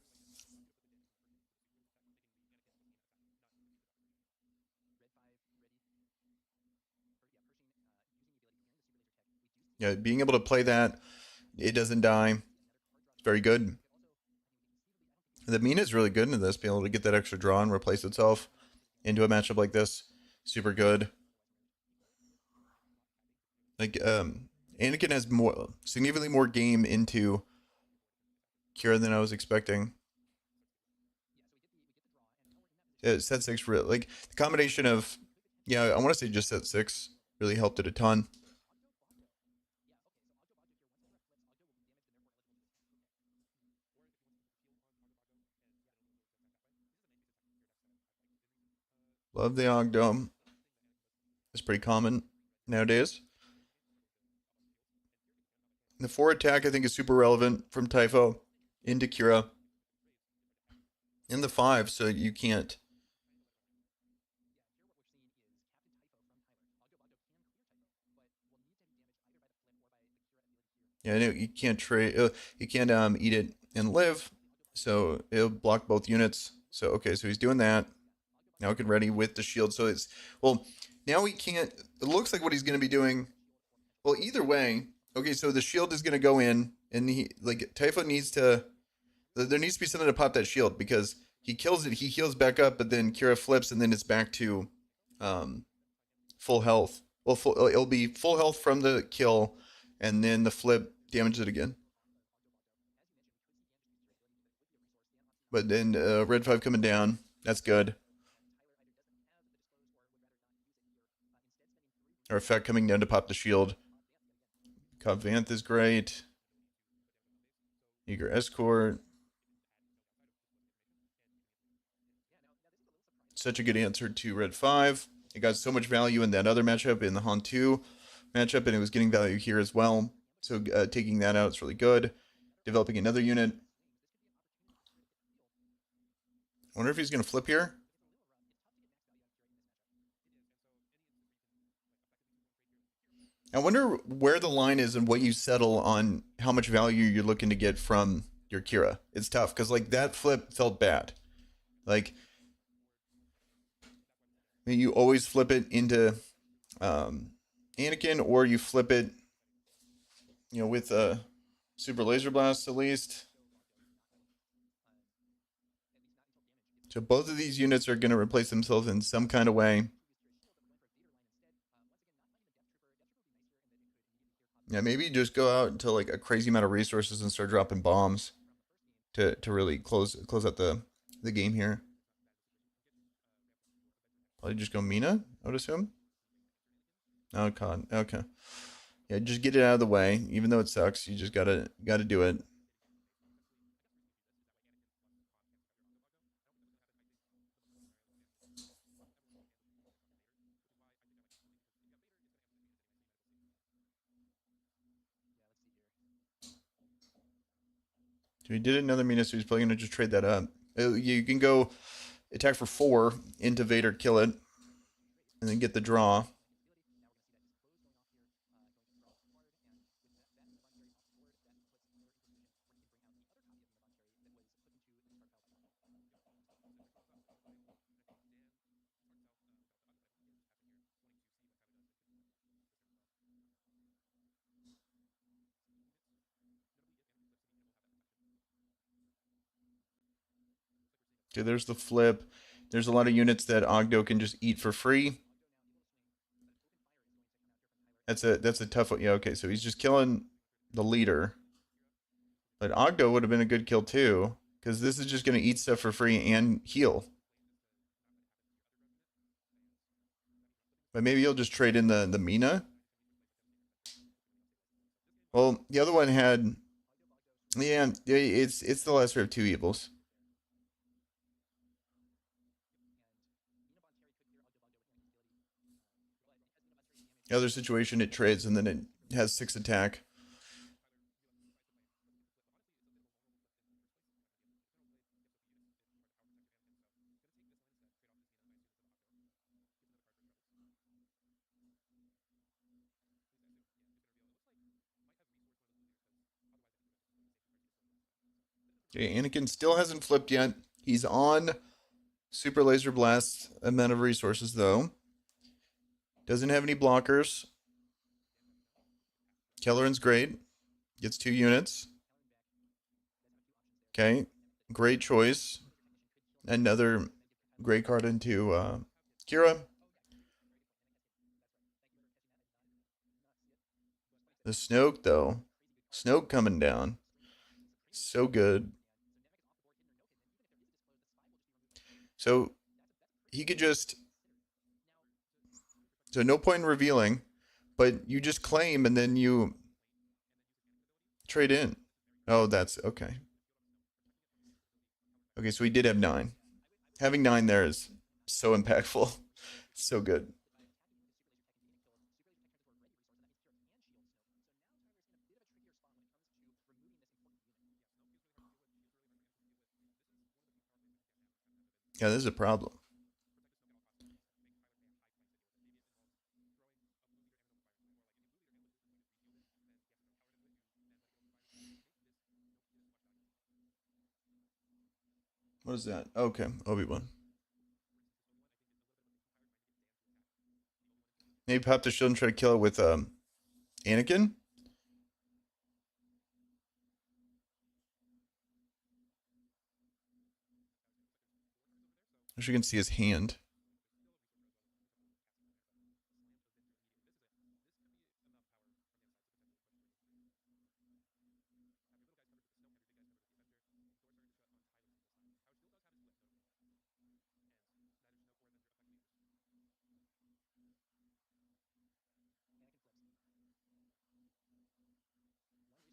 Yeah, being able to play that, it doesn't die. It's very good. The Mina is really good into this, being able to get that extra draw and replace itself into a matchup like this. Super good. Like, Anakin has significantly more game into Kira than I was expecting. Yeah, set 6 really, like the combination of, yeah, I want to say just set 6 really helped it a ton. Love the Ogdome. It's pretty common nowadays. The 4 attack I think is super relevant from Typho into Kira. In the 5, so you can't. Yeah, you can't trade. You can't eat it and live, so it'll block both units. So okay, so he's doing that. Now he can ready with the shield. So it's, well, now he can't. It looks like what he's going to be doing. Well, either way, okay. So the shield is going to go in, and he, like, Typho needs to. There needs to be something to pop that shield because he kills it. He heals back up, but then Kira flips, and then it's back to full health. Well, it'll be full health from the kill, and then the flip damages it again. But then red 5 coming down. That's good. Our effect coming down to pop the shield. Cobb Vanth is great. Eager Escort. such a good answer to red 5. It got so much value in that other matchup, in the Han 2 matchup, and it was getting value here as well. So taking that out is really good. Developing another unit. I wonder if he's going to flip here. I wonder where the line is and what you settle on how much value you're looking to get from your Kira. It's tough because like that flip felt bad. Like you always flip it into Anakin, or you flip it, you know, with Super Laser Blast at least. So both of these units are going to replace themselves in some kind of way. Yeah, maybe just go out until like a crazy amount of resources and start dropping bombs to really close out the game here. Probably just go Mina, I would assume. Oh god, okay. Yeah, just get it out of the way. Even though it sucks, you just gotta do it. So he did another Mina, so he's probably gonna just trade that up. You can go attack for 4 into Vader, kill it, and then get the draw. Okay, there's the flip. There's a lot of units that Ogdo can just eat for free. That's a tough one. Yeah, okay, so he's just killing the leader. But Ogdo would have been a good kill too, because this is just going to eat stuff for free and heal. But maybe he'll just trade in the Mina. Well, the other one had, yeah, it's the lesser of two evils. The other situation, it trades and then it has 6 attack. Okay, Anakin still hasn't flipped yet. He's on Super Laser Blast amount of resources though. Doesn't have any blockers. Kelleran's great. Gets 2 units. Okay, great choice. Another great card into Kira. The Snoke though. Snoke coming down. So good. So he could just, so no point in revealing, but you just claim and then you trade in. Oh, that's okay. Okay, so he did have 9. Having 9 there is so impactful. So good. Yeah, this is a problem. What is that? Okay, Obi-Wan. Maybe pop the shield and try to kill it with Anakin. As you can see his hand.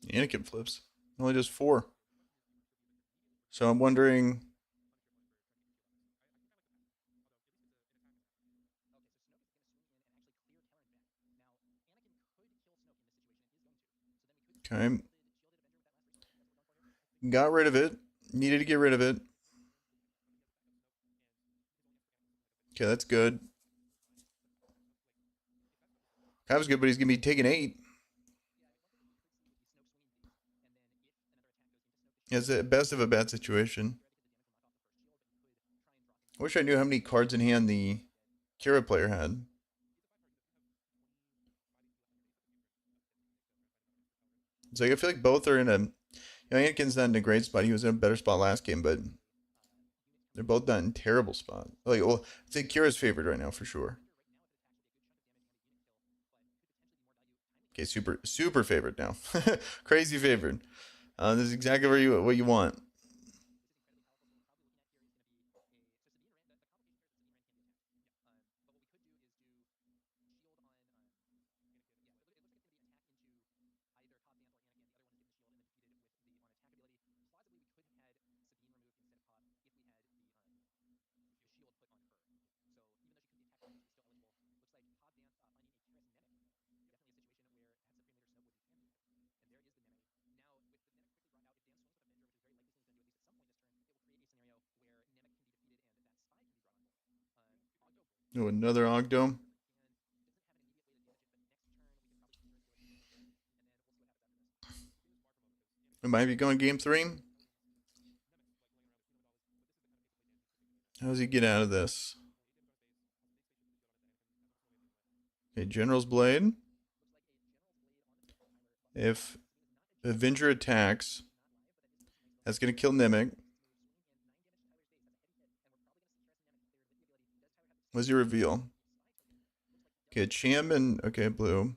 Anakin flips. Only does 4. So I'm wondering. Okay. Got rid of it. Needed to get rid of it. Okay, that's good. That was good, but he's going to be taking 8. It's the best of a bad situation. I wish I knew how many cards in hand the Kira player had. It's like I feel like both are in a. Anakin's not in a great spot. He was in a better spot last game, but they're both not in terrible spot. Like, well, I think Kira's favored right now for sure. Okay, super favored now. Crazy favored. This is exactly what you want. Oh, another Ogdome. It might be going game 3. How does he get out of this? Okay, General's Blade. If Avenger attacks, that's going to kill Nimic. What's your reveal? Okay, Cham and okay, blue.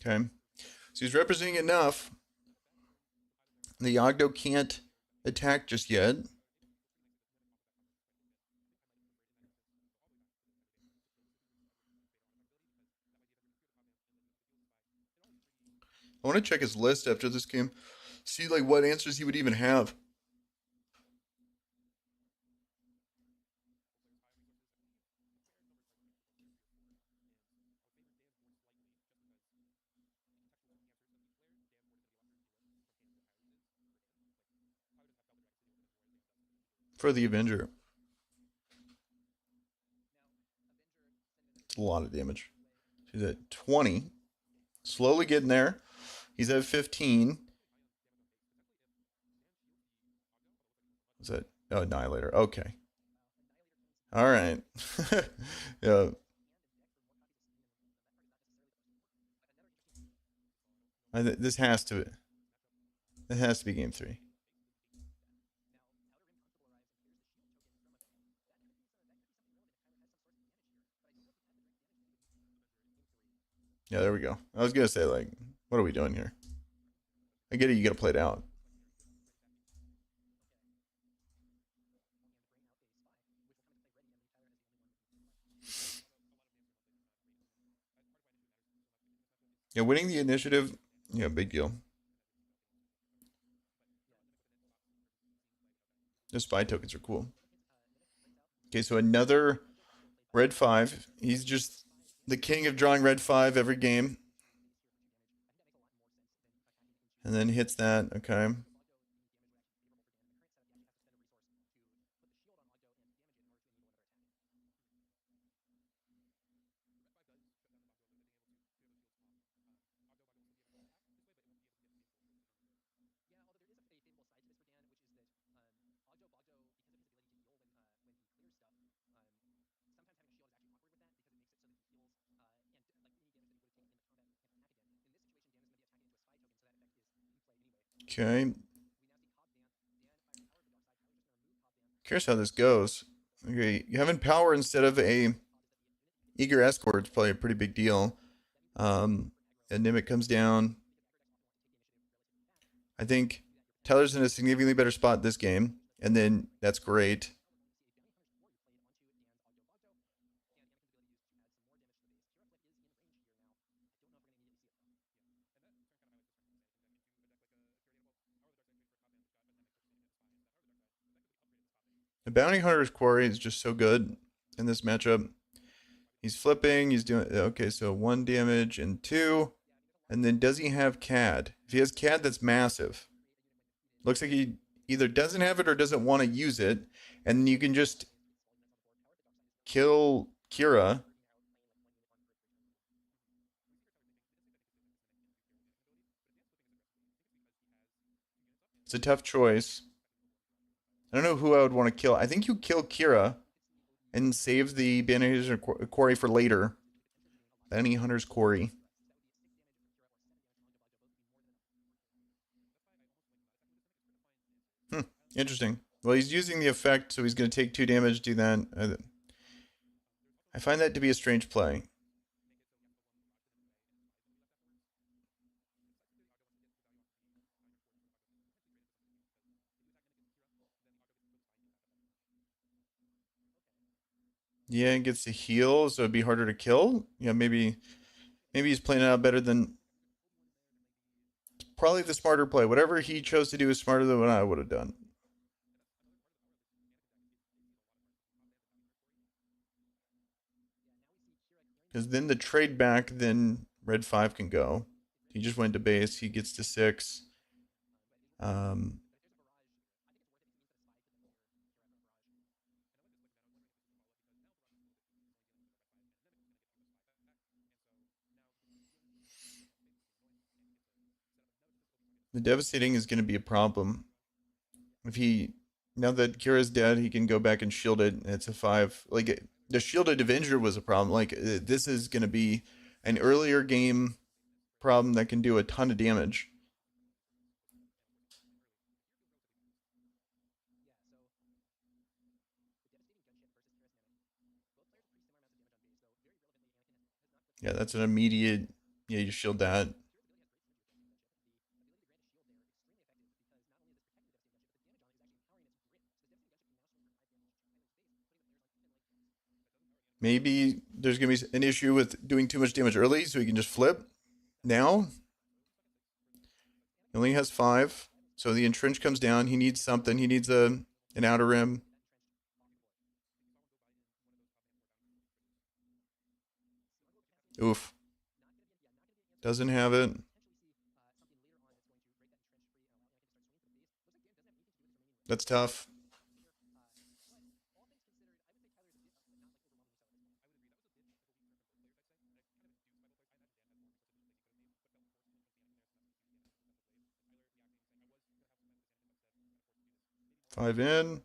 Okay, so he's representing enough. The Ogdo can't attack just yet. I want to check his list after this game, see like what answers he would even have. For the Avenger. It's a lot of damage. He's at 20. Slowly getting there. He's at 15. Is that? Oh, Annihilator. Okay. All right. Yeah. This has to. It has to be game 3. Yeah, there we go. I was gonna say like, what are we doing here? I get it. You gotta play it out. Yeah, winning the initiative. Yeah, big deal. The spy tokens are cool. Okay, so another red 5. He's just the king of drawing red 5 every game. And then hits that. Okay. Okay. Curious how this goes. Okay, having power instead of a eager escort is probably a pretty big deal. And Nimic comes down. I think Tyler's in a significantly better spot this game, and then that's great. The Bounty Hunter's Quarry is just so good in this matchup. He's flipping, he's doing, okay, so 1 damage and 2. And then does he have CAD? If he has CAD, that's massive. Looks like he either doesn't have it or doesn't want to use it. And you can just kill Kira. It's a tough choice. I don't know who I would want to kill. I think you kill Kira and save the Bounty Hunter's Quarry for later. Bounty Hunter's Quarry. Interesting. Well, he's using the effect, so he's going to take 2 damage, do that. I find that to be a strange play. Yeah, and gets to heal, so it'd be harder to kill. Yeah, maybe he's playing it out better than. Probably the smarter play. Whatever he chose to do is smarter than what I would have done. Because then the trade back, then red 5 can go. He just went to base. He gets to 6. The devastating is going to be a problem. If he, now that Kira's dead, he can go back and shield it. And it's a 5. Like, the shielded Avenger was a problem. Like, this is going to be an earlier game problem that can do a ton of damage. Yeah, that's an immediate. Yeah, you shield that. Maybe there's going to be an issue with doing too much damage early, so he can just flip. Now, he only has 5, so the entrench comes down. He needs something. He needs an outer rim. Oof. Doesn't have it. That's tough. Five in.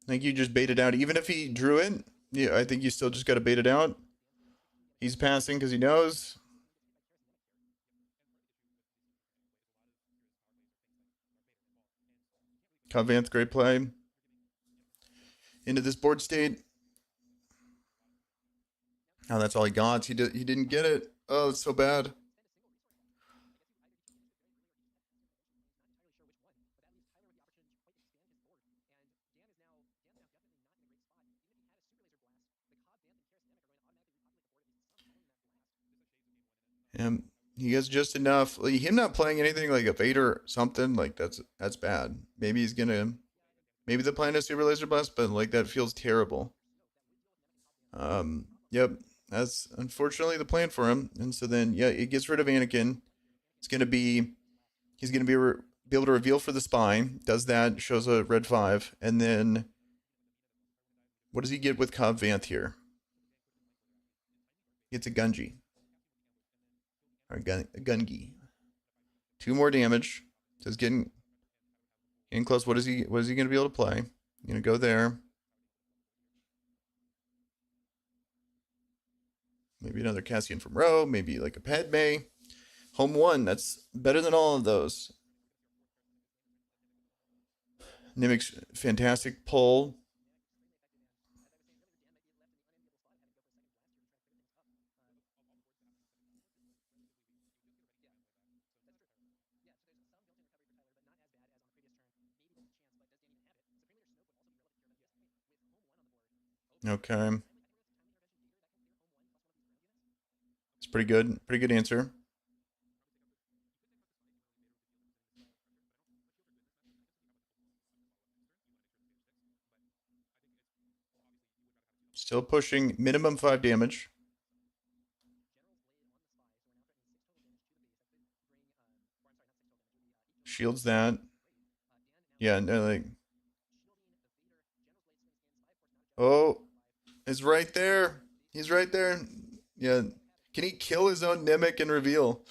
I think you just bait it out. Even if he drew it, yeah, I think you still just got to bait it out. He's passing because he knows. Cobb Vanth, great play. Into this board state. Oh, that's all he got. He didn't get it. Oh, it's so bad. And he has just enough. Like, him not playing anything like a Vader or something, like that's bad. Maybe he's gonna. Maybe the plan is Super Laser Blast, but like that feels terrible. Yep, that's unfortunately the plan for him. And so then, yeah, it gets rid of Anakin. It's gonna be. He's gonna be able to reveal for the spy. Does that, shows a red 5, and then what does he get with Cobb Vanth here? He gets a Gungi. Or a Gungi. 2 more damage. Just getting close. What is he gonna be able to play? Gonna go there. Maybe another Cassian from Row, maybe like a Padme. Home 1, that's better than all of those. Nimic's fantastic pull. Okay. It's pretty good. Pretty good answer. Still pushing minimum 5 damage. Shields that. Yeah, no, like. Oh, it's right there. He's right there. Yeah. Can he kill his own Nimic and reveal?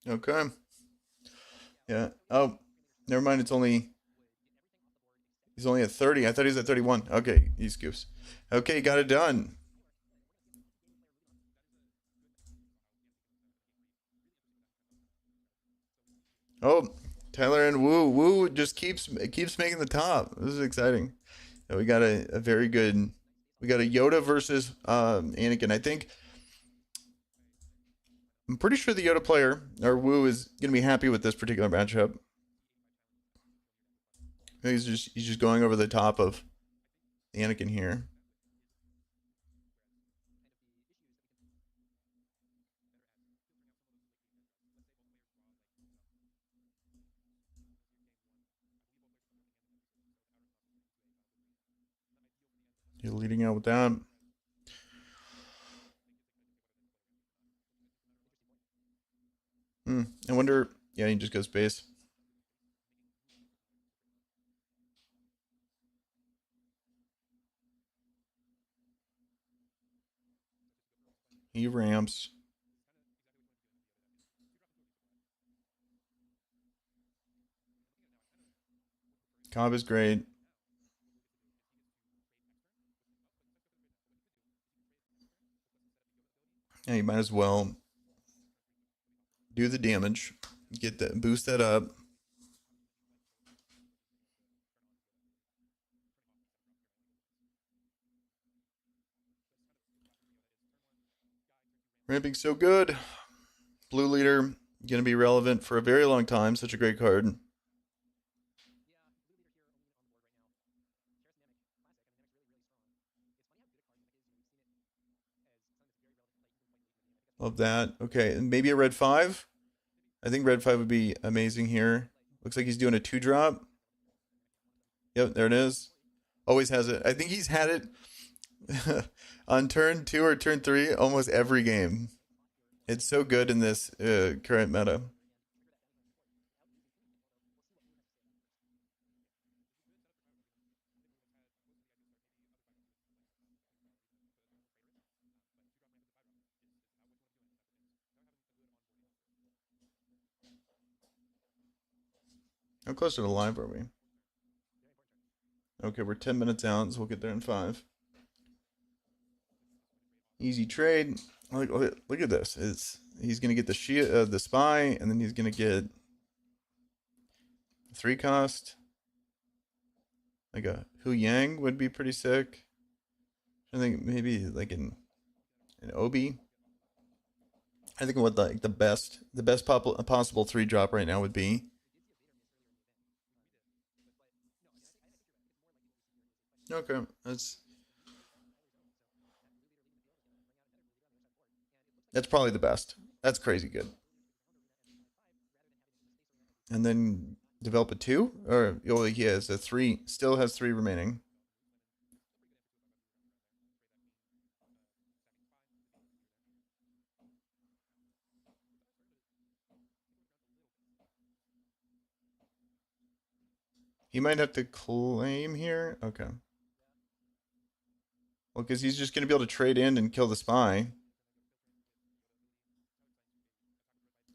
Okay. Yeah. Oh, never mind. He's only at 30. I thought he was at 31. Okay, he scoops. Okay, got it done. Oh, Tyler and Woo. Woo just keeps making the top. This is exciting. We got a very good. We got a Yoda versus Anakin. I'm pretty sure the Yoda player or Woo is gonna be happy with this particular matchup. He's just going over the top of Anakin here. You're leading out with that. I wonder. Yeah, he just goes base. He ramps. Cobb is great. Yeah, you might as well do the damage. Get that, boost that up. Ramping so good. Blue leader gonna be relevant for a very long time. Such a great card. Love that. Okay, and maybe a red 5. I think red 5 would be amazing here. Looks like he's doing a 2-drop. Yep, there it is. Always has it. I think he's had it on turn 2 or turn 3 almost every game. It's so good in this current meta. How close to the live are we? Okay, we're 10 minutes out, so we'll get there in 5. Easy trade. Look at this. He's gonna get the spy, and then he's gonna get 3 cost. Like a Hu Yang would be pretty sick. I think maybe like an Obi. I think what the best possible 3-drop right now would be. Okay, that's probably the best. That's crazy good. And then develop a 2, or oh, he has a 3. Still has 3 remaining. He might have to claim here. Okay. Well, because he's just going to be able to trade in and kill the spy.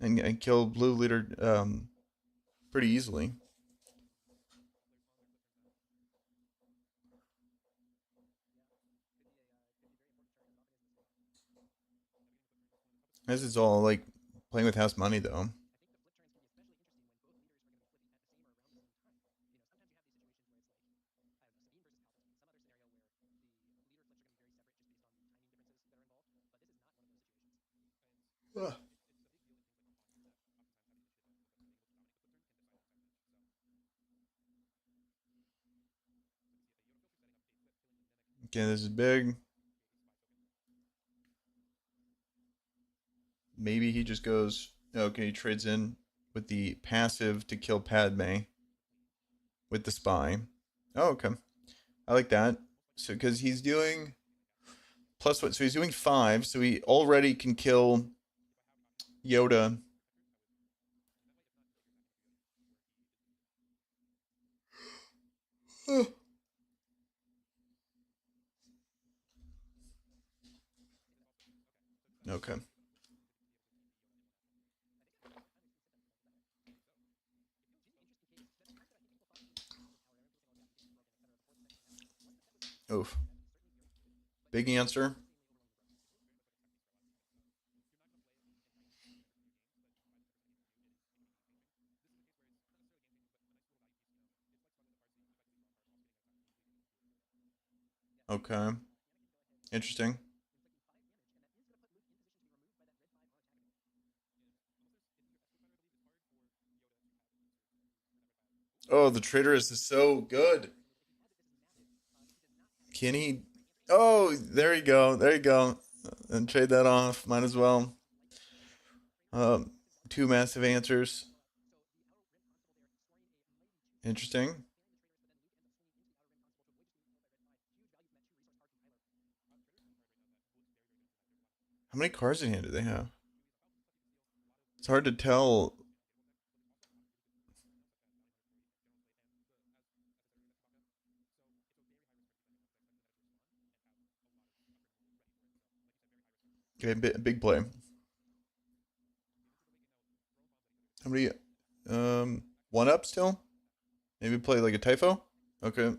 And kill blue leader pretty easily. This is all like playing with house money though. Ugh. Okay, this is big. Maybe he just goes. Okay, he trades in with the passive to kill Padme with the spy. Oh, okay. I like that. So, because he's doing plus what? So he's doing 5. So he already can kill Yoda. Okay. Oof. Big answer. Okay. Interesting. Oh, the Traitorous is so good. Can he? Oh, there you go. There you go. And trade that off. Might as well. Um, 2 massive answers. Interesting. How many cards in hand do they have? It's hard to tell. Okay, big play. How many? 1 up still? Maybe play like a Typho? Okay.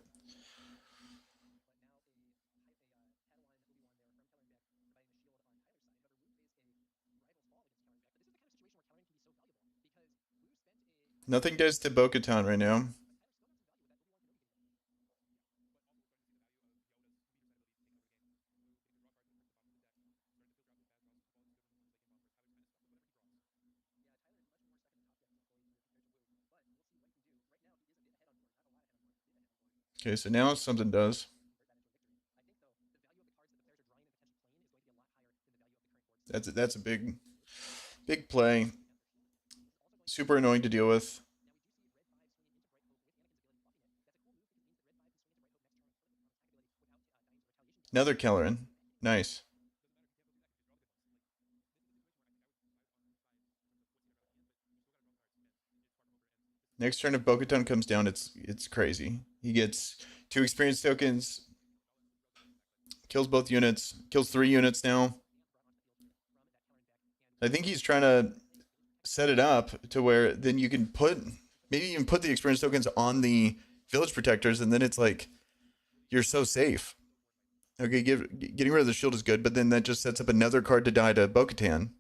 Nothing does to Bo-Katan right now. Okay, so now something does. That's a big play. Super annoying to deal with. Another Kelleran. Nice. Next turn, if Bo-Katan comes down, it's crazy. He gets 2 experience tokens, kills both units, kills 3 units now. I think he's trying to set it up to where then you can maybe even put the experience tokens on the village protectors, and then it's like you're so safe. Okay, getting rid of the shield is good, but then that just sets up another card to die to Bo-Katan.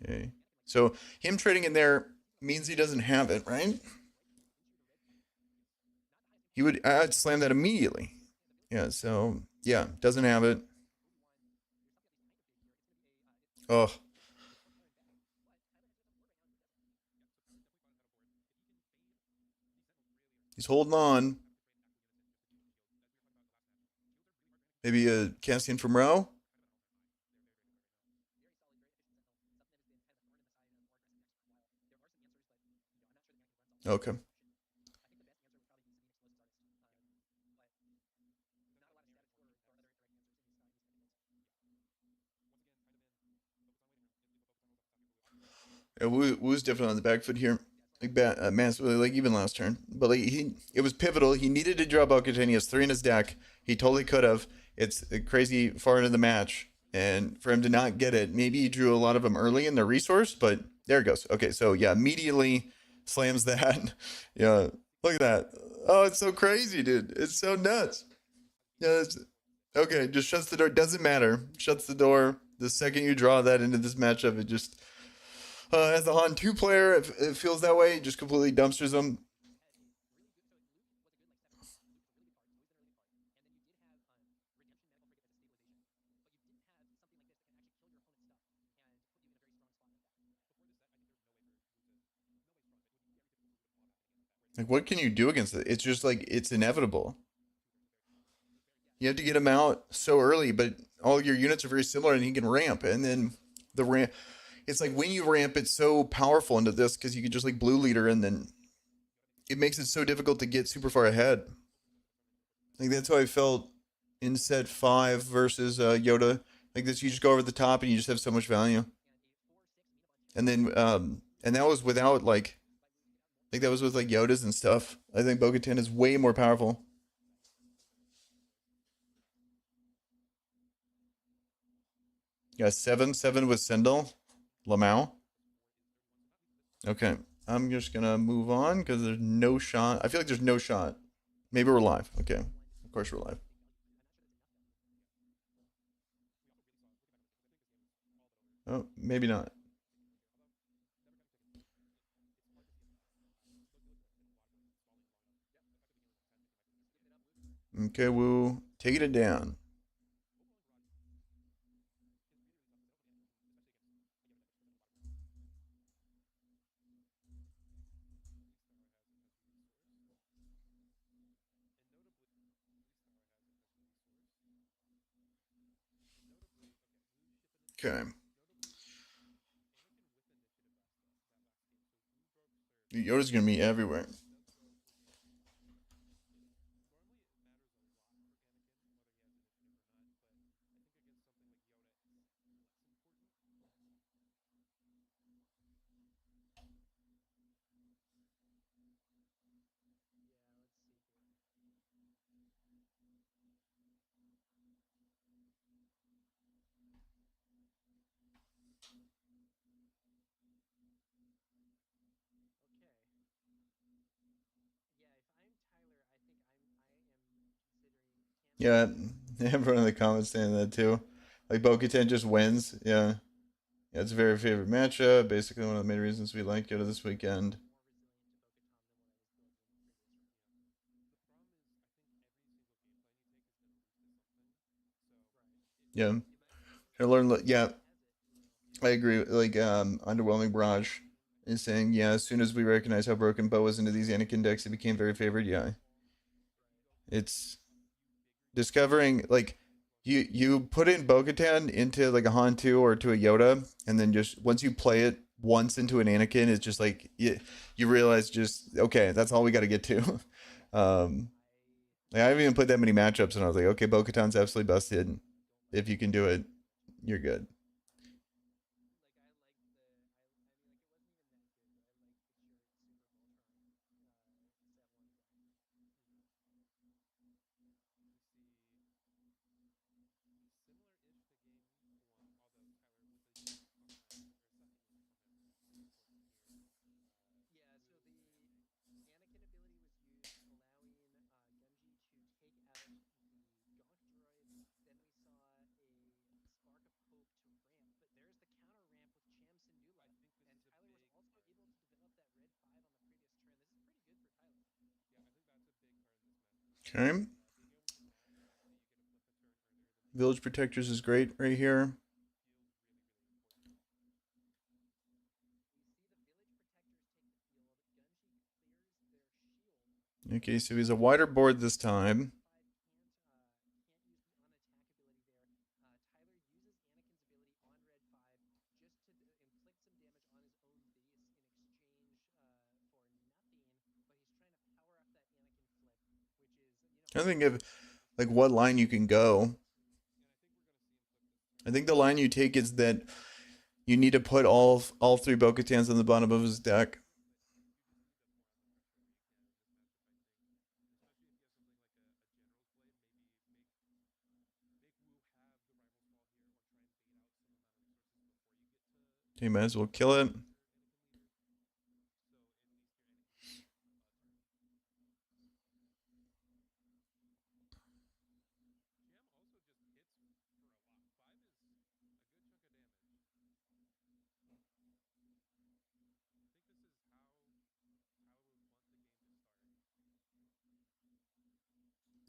Okay. So him trading in there means he doesn't have it, right? I'd slam that immediately. Yeah, so yeah, doesn't have it. Oh, he's holding on. Maybe a Cassian from Row. Okay. Yeah, Wu's definitely on the back foot here. Like massively, like even last turn. But like it was pivotal. He needed to draw Bo-Katan. He has 3 in his deck. He totally could have. It's crazy far into the match, and for him to not get it, maybe he drew a lot of them early in the resource. But there it goes. Okay, so yeah, immediately slams that. Yeah, look at that. Oh, it's so crazy, dude. It's so nuts. Yeah, okay. Just shuts the door. Doesn't matter. Shuts the door. The second you draw that into this matchup, it just as a Han 2 player, it feels that way. It just completely dumpsters them. Like, what can you do against it? It's just like it's inevitable. You have to get him out so early, but all your units are very similar, and he can ramp. And then the ramp, it's like when you ramp, it's so powerful into this because you can just like blue leader, and then it makes it so difficult to get super far ahead. Like that's how I felt in set 5 versus Yoda. Like this, you just go over the top, and you just have so much value. And then, and that was without like that was with like Yodas and stuff. I think Bo-Katan is way more powerful. Yeah, 7 with Sindel, Lamau. Okay, I'm just gonna move on because there's no shot. I feel like there's no shot. Maybe we're live. Okay, of course we're live. Oh, maybe not. Okay, Woo, taking it down. Okay. Yoda's gonna be everywhere. Yeah, everyone in the comments saying that too. Like Bo-Katan just wins. Yeah. Yeah, it's a very favorite matchup. Basically, one of the main reasons we like Yoda this weekend. Yeah, I learned. Yeah, I agree. Like, underwhelming Barrage is saying, yeah, as soon as we recognize how broken Bo was into these Anakin decks, it became very favored. Yeah, it's discovering like you put in Bo-Katan into like a Han 2 or to a Yoda, and then just once you play it once into an Anakin, it's just like you realize just okay, that's all we got to get to. um, like, I haven't even played that many matchups, and I was like, okay, Bo-Katan's absolutely busted. If you can do it, you're good. Okay. Village Protectors is great right here. Okay, so he's a wider board this time. I think of like what line you can go. I think the line you take is that you need to put all 3 Bo-Katans on the bottom of his deck. You might as well kill it.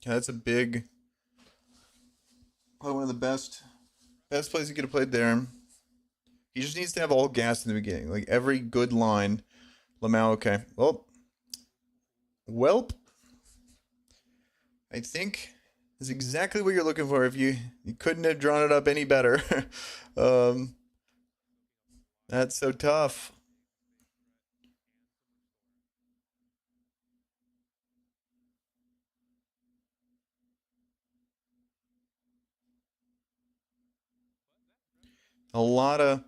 Yeah, that's a big, probably one of the best plays you could have played there. He just needs to have all gas in the beginning. Like every good line. Lamau, okay. Well, Welp. I think is exactly what you're looking for. If you couldn't have drawn it up any better. That's so tough. A lot of.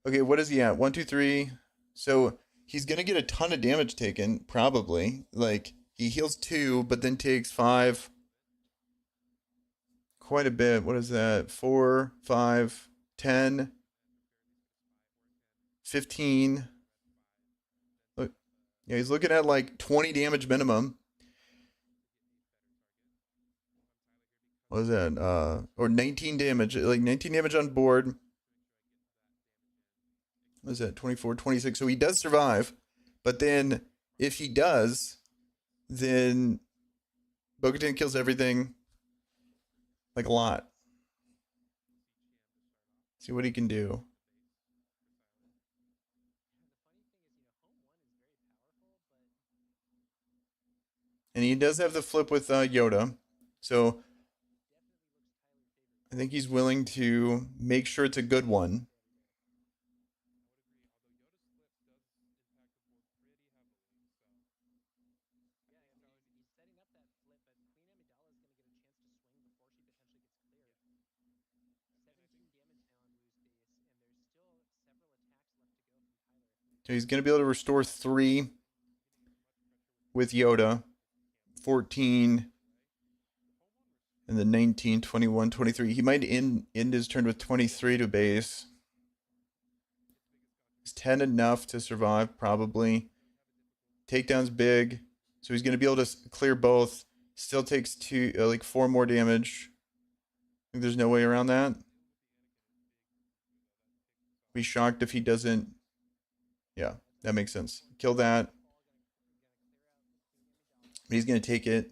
Okay, what is he at? 1, 2, 3. So he's gonna get a ton of damage taken, probably. Like he heals 2, but then takes 5. Quite a bit. What is that? 4, 5, 10, 15. Look, yeah, he's looking at like 20 damage minimum. What is that? Or 19 damage. Like 19 damage on board. What is that? 24, 26. So he does survive. But then if he does, then Bo-Katan kills everything. Like a lot. See what he can do. And he does have the flip with Yoda. So I think he's willing to make sure it's a good one. So he's going to be able to restore 3 with Yoda. 14. And then 19, 21, 23. He might end his turn with 23 to base. Is 10 enough to survive? Probably. Takedown's big. So he's going to be able to clear both. Still takes 4 more damage. I think there's no way around that. Be shocked if he doesn't. Yeah, that makes sense. Kill that. But he's going to take it.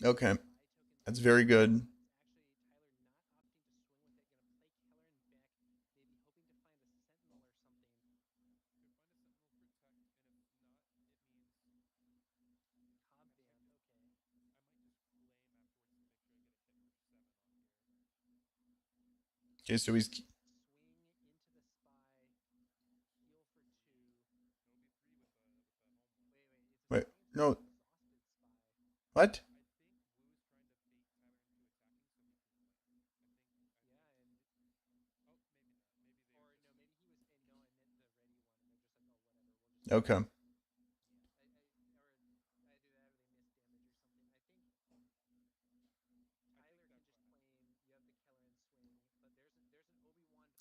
Okay. That's very good. Okay, so he's. Wait, no. What? Okay.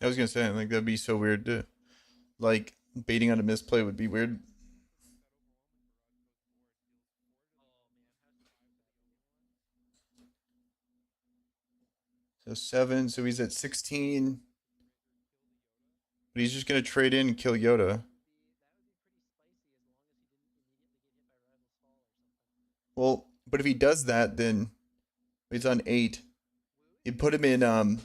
I was gonna say, like that'd be so weird to, like baiting on a misplay would be weird. So 7, so he's at 16. But he's just gonna trade in and kill Yoda. Well, but if he does that, then he's on 8. You put him in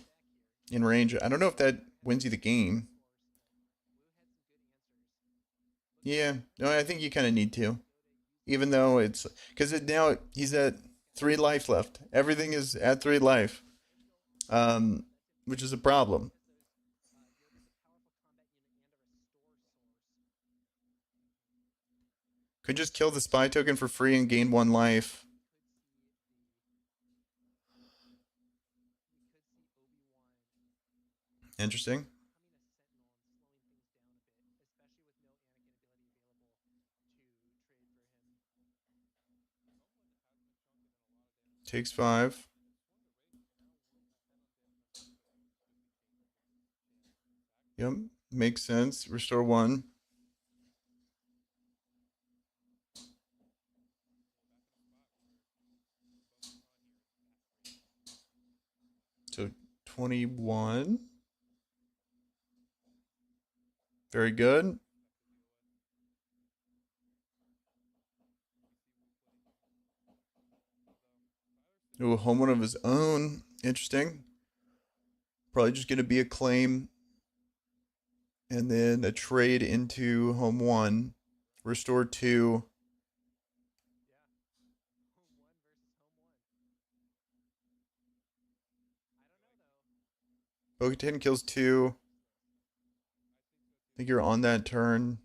range. I don't know if that wins you the game. Yeah, no, I think you kind of need to, even though it's because now he's at 3 life left. Everything is at 3 life, which is a problem. Could just kill the spy token for free and gain 1 life. Interesting. Takes 5. Yep, makes sense. Restore 1. So 21. Very good. Ooh, home one of his own. Interesting. Probably just going to be a claim and then a trade into home 1. Restore 2. Bo-Katan kills 2. I think you're on that turn.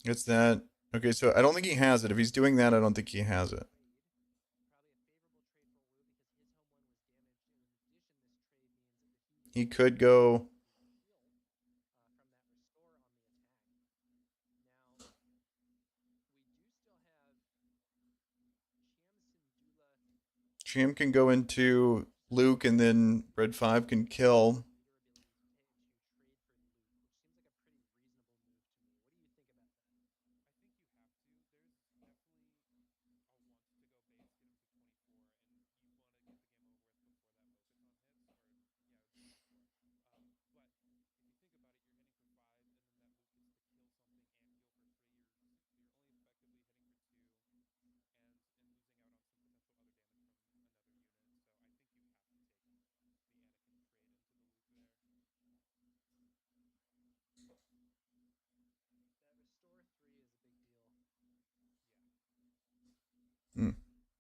It's that. Okay, so I don't think he has it. If he's doing that, I don't think he has it. He could go. Cham can go into Luke, and then Red 5 can kill.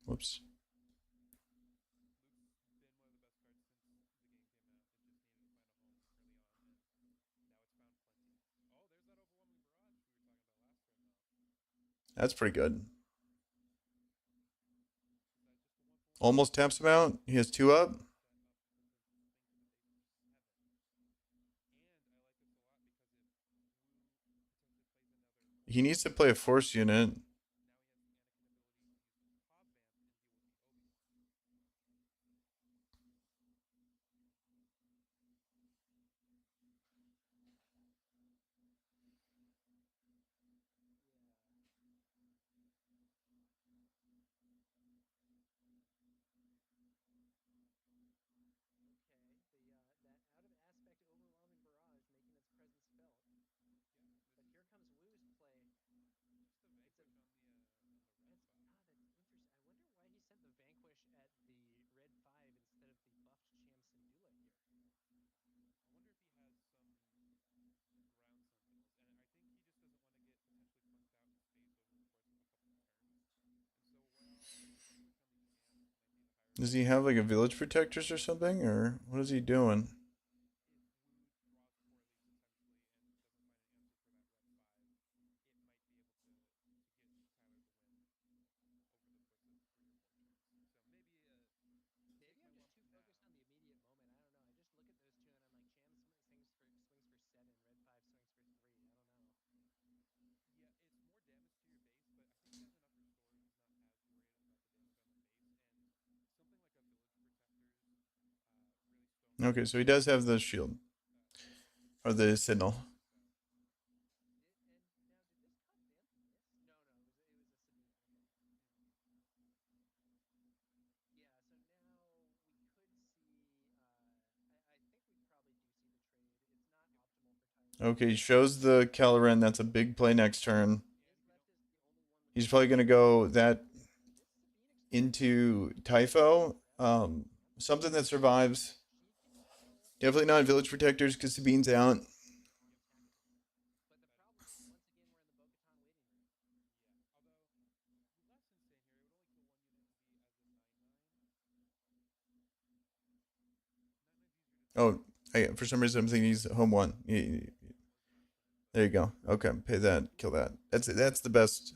Whoops. That's pretty good. Almost taps him out. He has 2 up. He needs to play a force unit. Does he have like a village protectors or something, or what is he doing? Okay, so he does have the shield or the signal. Okay, he shows the Caloran. That's a big play next turn. He's probably going to go that into Typho. Something that survives. Definitely not Village Protectors because Sabine's out. Oh, for some reason I'm thinking he's home 1. There you go. Okay, pay that, kill that. That's the best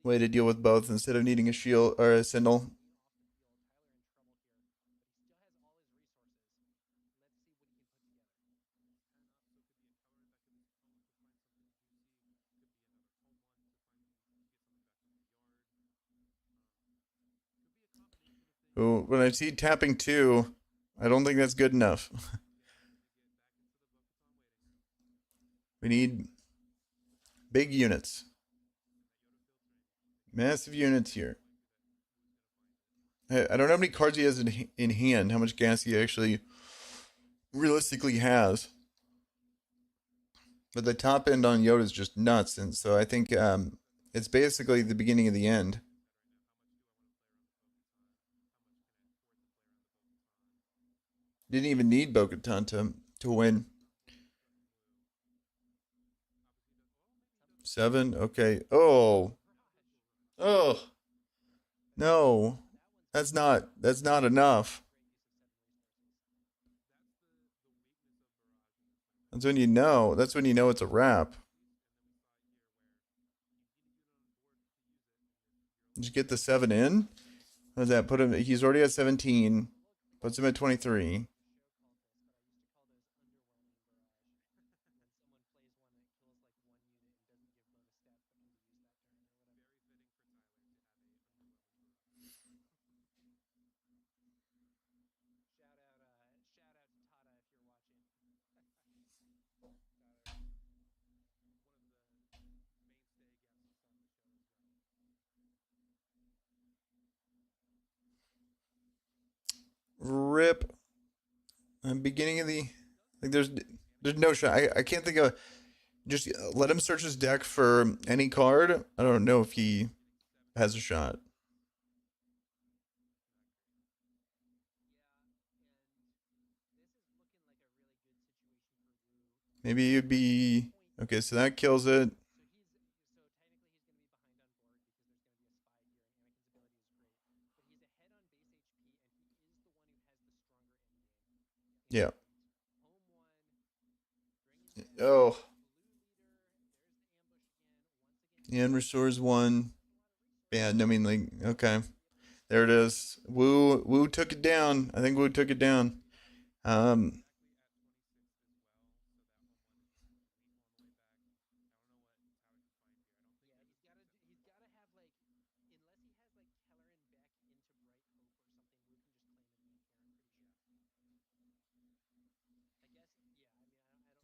way to deal with both instead of needing a shield or a Sindel. Ooh, when I see tapping 2, I don't think that's good enough. We need big units. Massive units here. I don't know how many cards he has in hand, how much gas he actually realistically has. But the top end on Yoda is just nuts, and so I think it's basically the beginning of the end. Didn't even need Bo-Katan to win. 7. Okay. Oh. Oh. No. That's not enough. That's when you know. That's when you know it's a wrap. Did you get the 7 in? What does that put him? He's already at 17. Puts him at 23. Rip. Beginning of the like there's no shot. I can't think of just let him search his deck for any card. I don't know if he has a shot. Maybe you'd be okay, so that kills it. Yeah. Oh. And restores 1. Bad. I mean, like, okay. There it is. Wu took it down. I think Wu took it down. Um,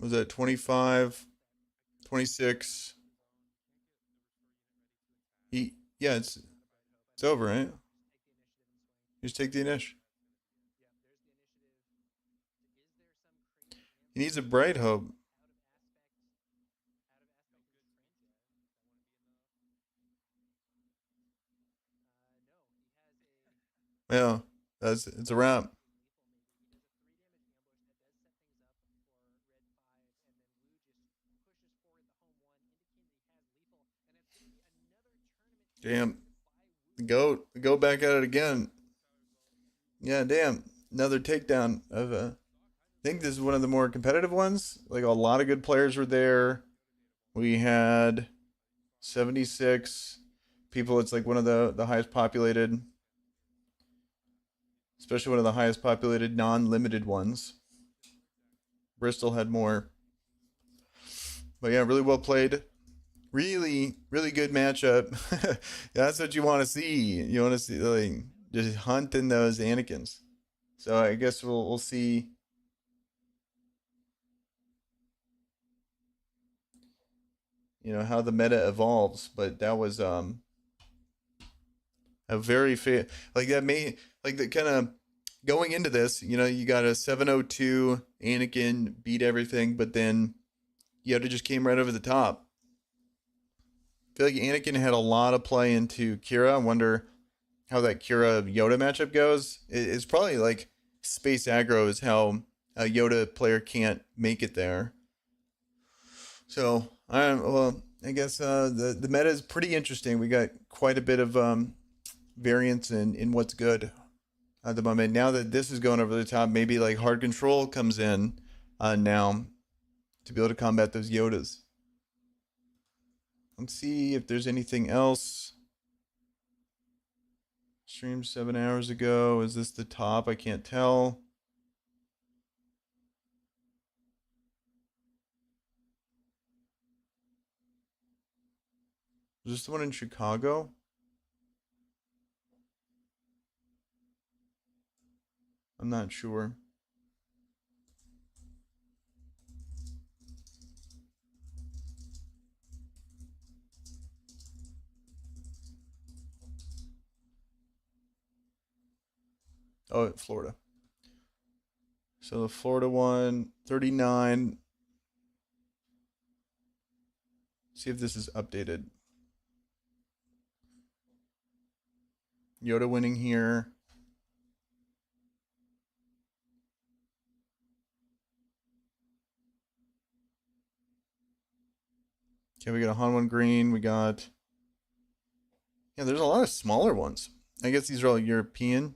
was that 25, 26? Yeah, it's over, right? Just take the initiative. He needs a bright hope. Yeah, it's a wrap. Damn. Go back at it again. Yeah, damn. Another takedown of I think this is one of the more competitive ones. Like a lot of good players were there. We had 76 people. It's like one of the highest populated, especially one of the highest populated non-limited ones. Bristol had more. But yeah, really well played. Really, really good matchup. That's what you want to see. You want to see like just hunting those Anakins. So I guess we'll see. You know how the meta evolves, but that was a very like that may like the kind of going into this. You know, you got a 702 Anakin beat everything, but then Yoda just came right over the top. I feel like Anakin had a lot of play into Kira. I wonder how that Kira Yoda matchup goes. It's probably like space aggro is how a Yoda player can't make it there. So I guess the meta is pretty interesting. We got quite a bit of variance in what's good at the moment. Now that this is going over the top, maybe like hard control comes in now to be able to combat those Yodas. Let's see if there's anything else. Streamed 7 hours ago. Is this the top? I can't tell. Is this the one in Chicago? I'm not sure. Oh, Florida. So the Florida one, 39. See if this is updated. Yoda winning here. Okay, we got a Han1 green. We got... Yeah, there's a lot of smaller ones. I guess these are all European.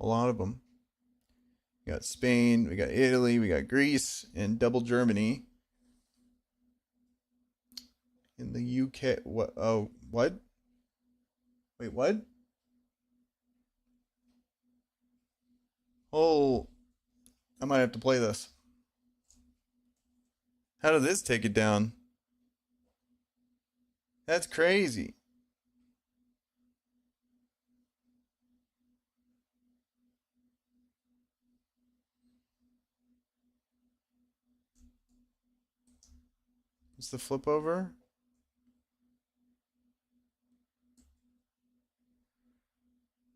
A lot of them. We got Spain, we got Italy, we got Greece, and double Germany. In the UK, what? Oh, what? Wait, what? Oh, I might have to play this. How did this take it down? That's crazy. What's the flip over?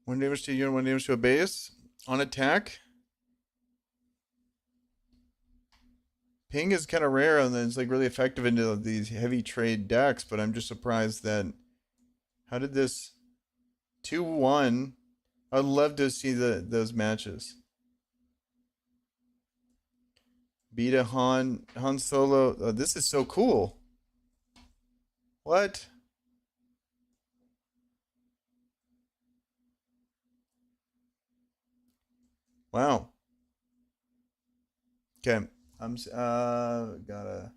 One damage to a unit, one damage to a base. On attack. Ping is kind of rare and it's like really effective into these heavy trade decks, but I'm just surprised that... How did this... 2-1. I'd love to see those matches. Beta Han Solo. Oh, this is so cool. What? Wow. Okay. I'm gotta...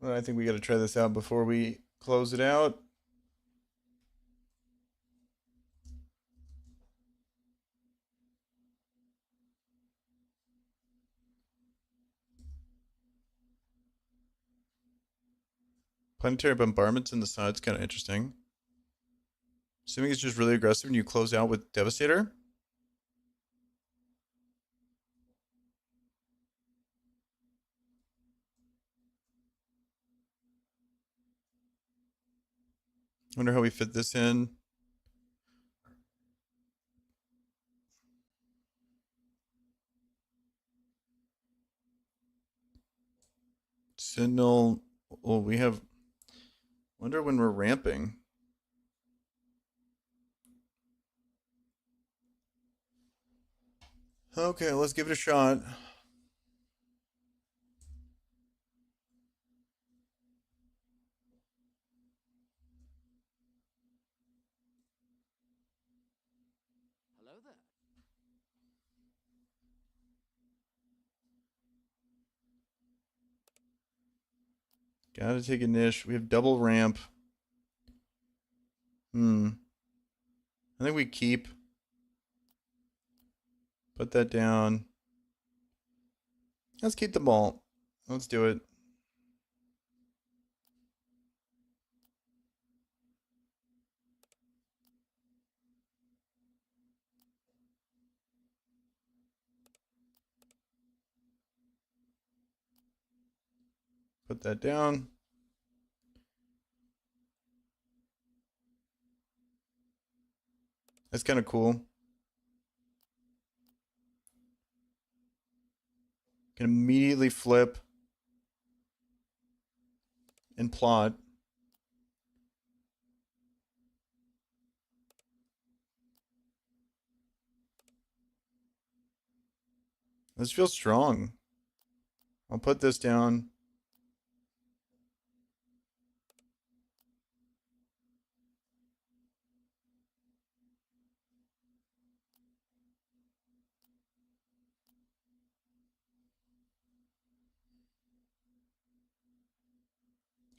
Well, I think we gotta try this out before we close it out. Planetary bombardments in the side's kind of interesting. Assuming it's just really aggressive and you close out with Devastator. Wonder how we fit this in. Signal. Well, we have... Wonder when we're ramping. Okay, let's give it a shot. Hello there. Gotta take a niche. We have double ramp. I think we keep. Put that down. Let's keep the ball. Let's do it. Put that down. That's kind of cool. Can immediately flip and plot. This feels strong. I'll put this down.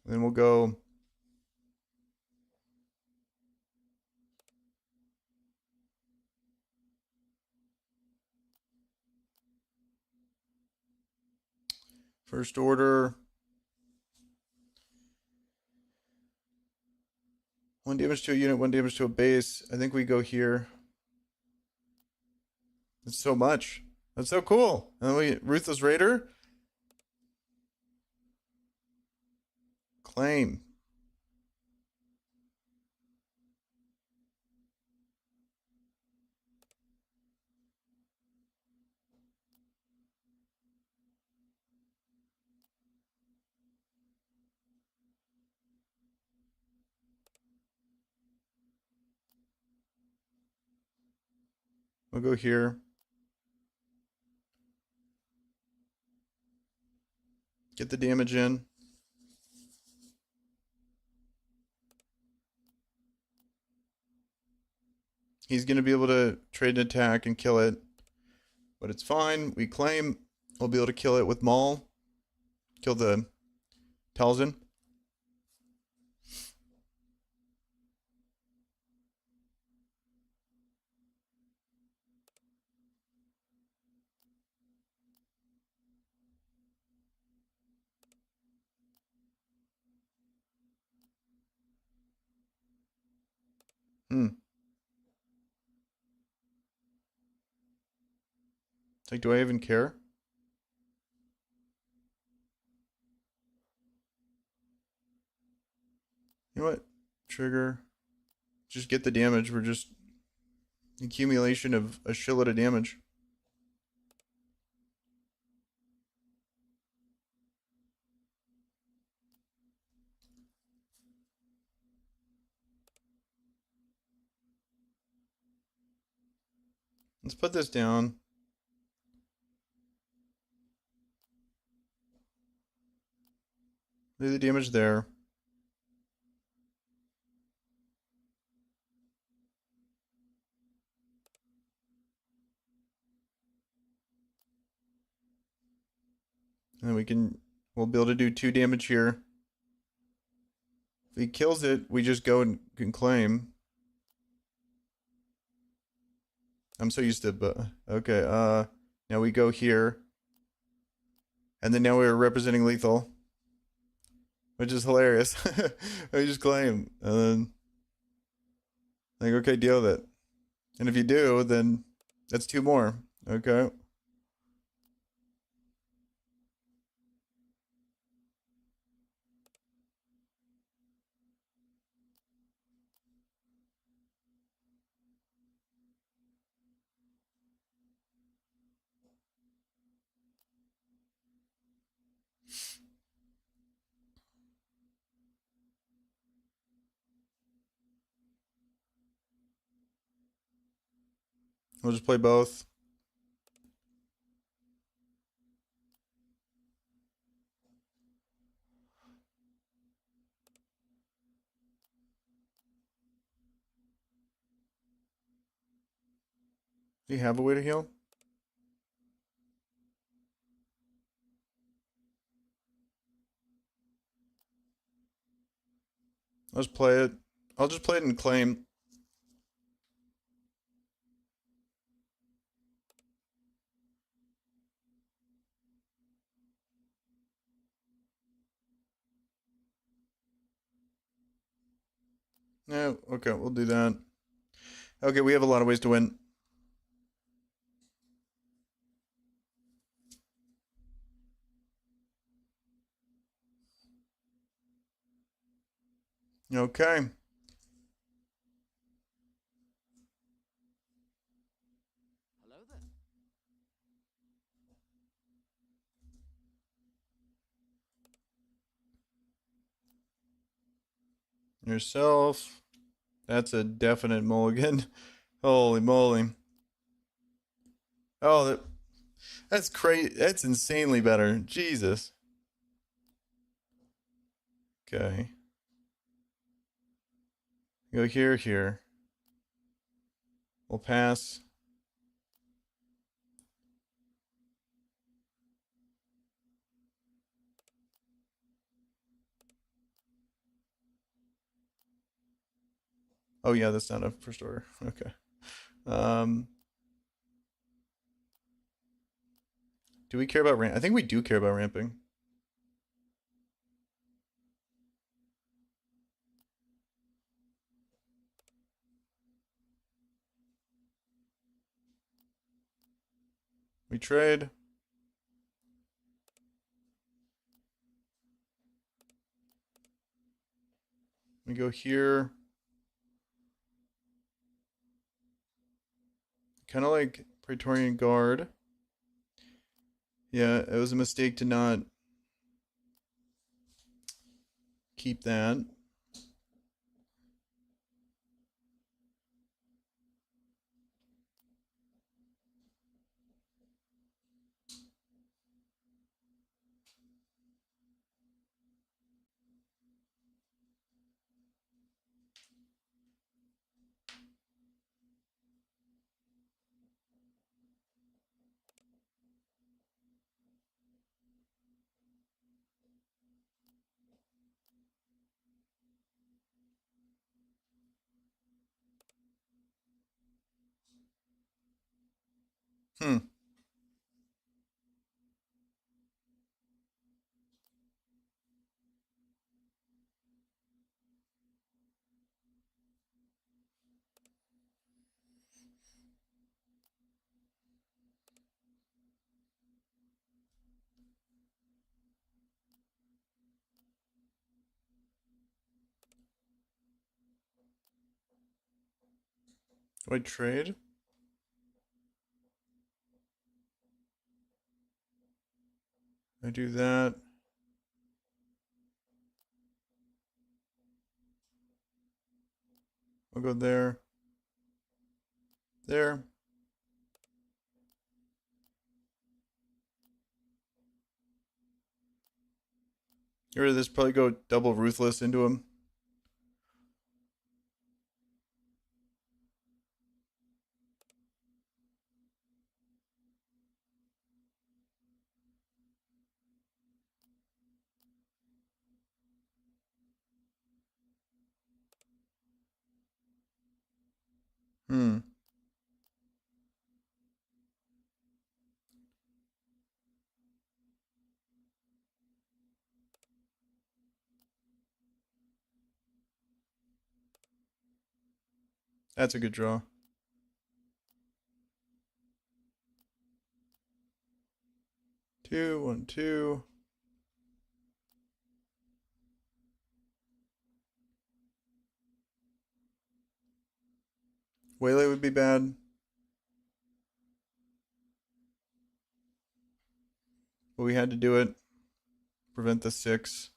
Then we'll go first order. 1 damage to a unit, 1 damage to a base. I think we go here. That's so much. That's so cool. And then we Ruthless Raider. Claim. We'll go here. Get the damage in. He's going to be able to trade an attack and kill it. But it's fine. We claim we'll be able to kill it with Maul. Kill the Talzin. It's like, do I even care? You know what? Trigger. Just get the damage. We're just accumulation of a shitload of damage. Let's put this down. Do the damage there. And then we'll be able to do 2 damage here. If he kills it, we just go and can claim. I'm so used to, but okay. Now we go here, and then now we're representing lethal, which is hilarious. We just claim, and then like, okay, deal with it. And if you do, then that's 2 more. Okay. We'll just play both. Do you have a way to heal? Let's play it. I'll just play it and claim. Yeah, okay, we'll do that. Okay, we have a lot of ways to win. Okay. Hello there. Yourself. That's a definite mulligan. Holy moly. Oh, that's crazy. That's insanely better. Jesus. Okay. Go here, here. We'll pass. Oh yeah, that's not a first order. Okay. Do we care about ramp? I think we do care about ramping. We trade. We go here. Kind of like Praetorian Guard. Yeah, it was a mistake to not keep that. Hmm. Do I trade? I do that. I'll go there. There. Get rid of this. Probably go double Ruthless into him. Hmm. That's a good draw. Two, 1, 2. Waylay would be bad. But we had to do it. Prevent the 6.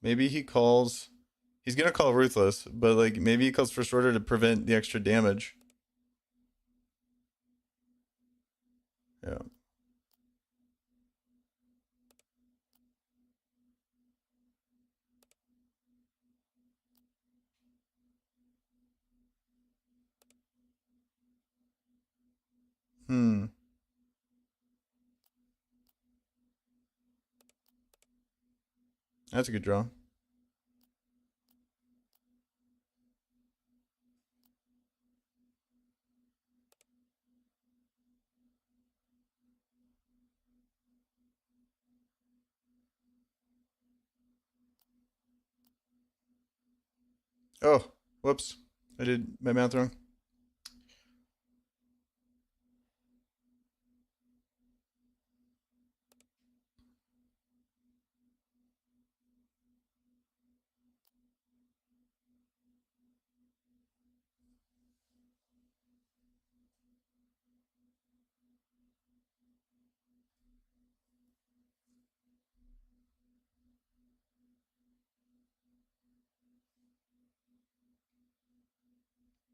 Maybe he calls. He's gonna call Ruthless, but like maybe he calls First Order to prevent the extra damage. Yeah. Hmm. That's a good draw. Oh, whoops. I did my math wrong.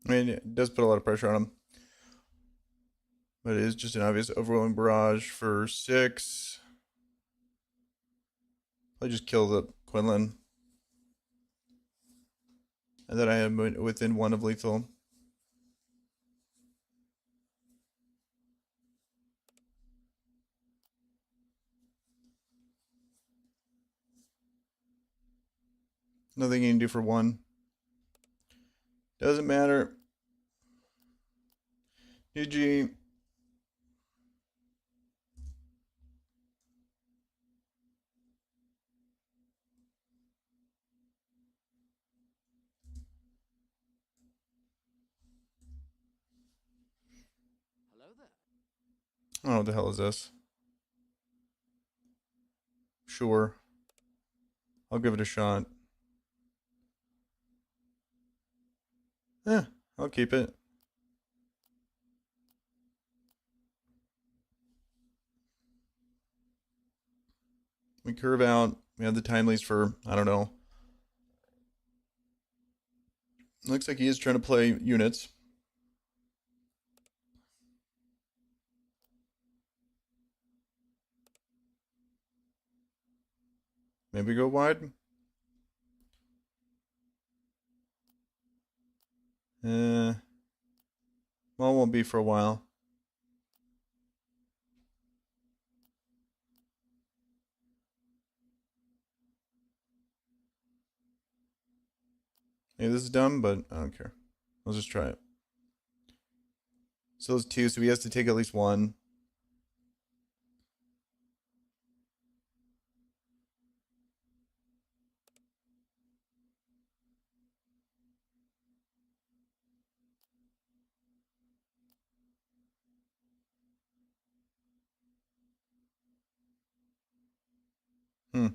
I mean, it does put a lot of pressure on him. But it is just an obvious overwhelming barrage for 6. I just kill the Quinlan. And then I am within 1 of lethal. Nothing you can do for 1. Doesn't matter. GG. Hello there. Oh, what the hell is this? Sure. I'll give it a shot. I'll keep it. We curve out. We have the timelies for, I don't know. Looks like he is trying to play units. Maybe go wide. Well, won't be for a while. Hey, this is dumb, but I don't care. Let's just try it. So those two, so he has to take at least one. Hmm.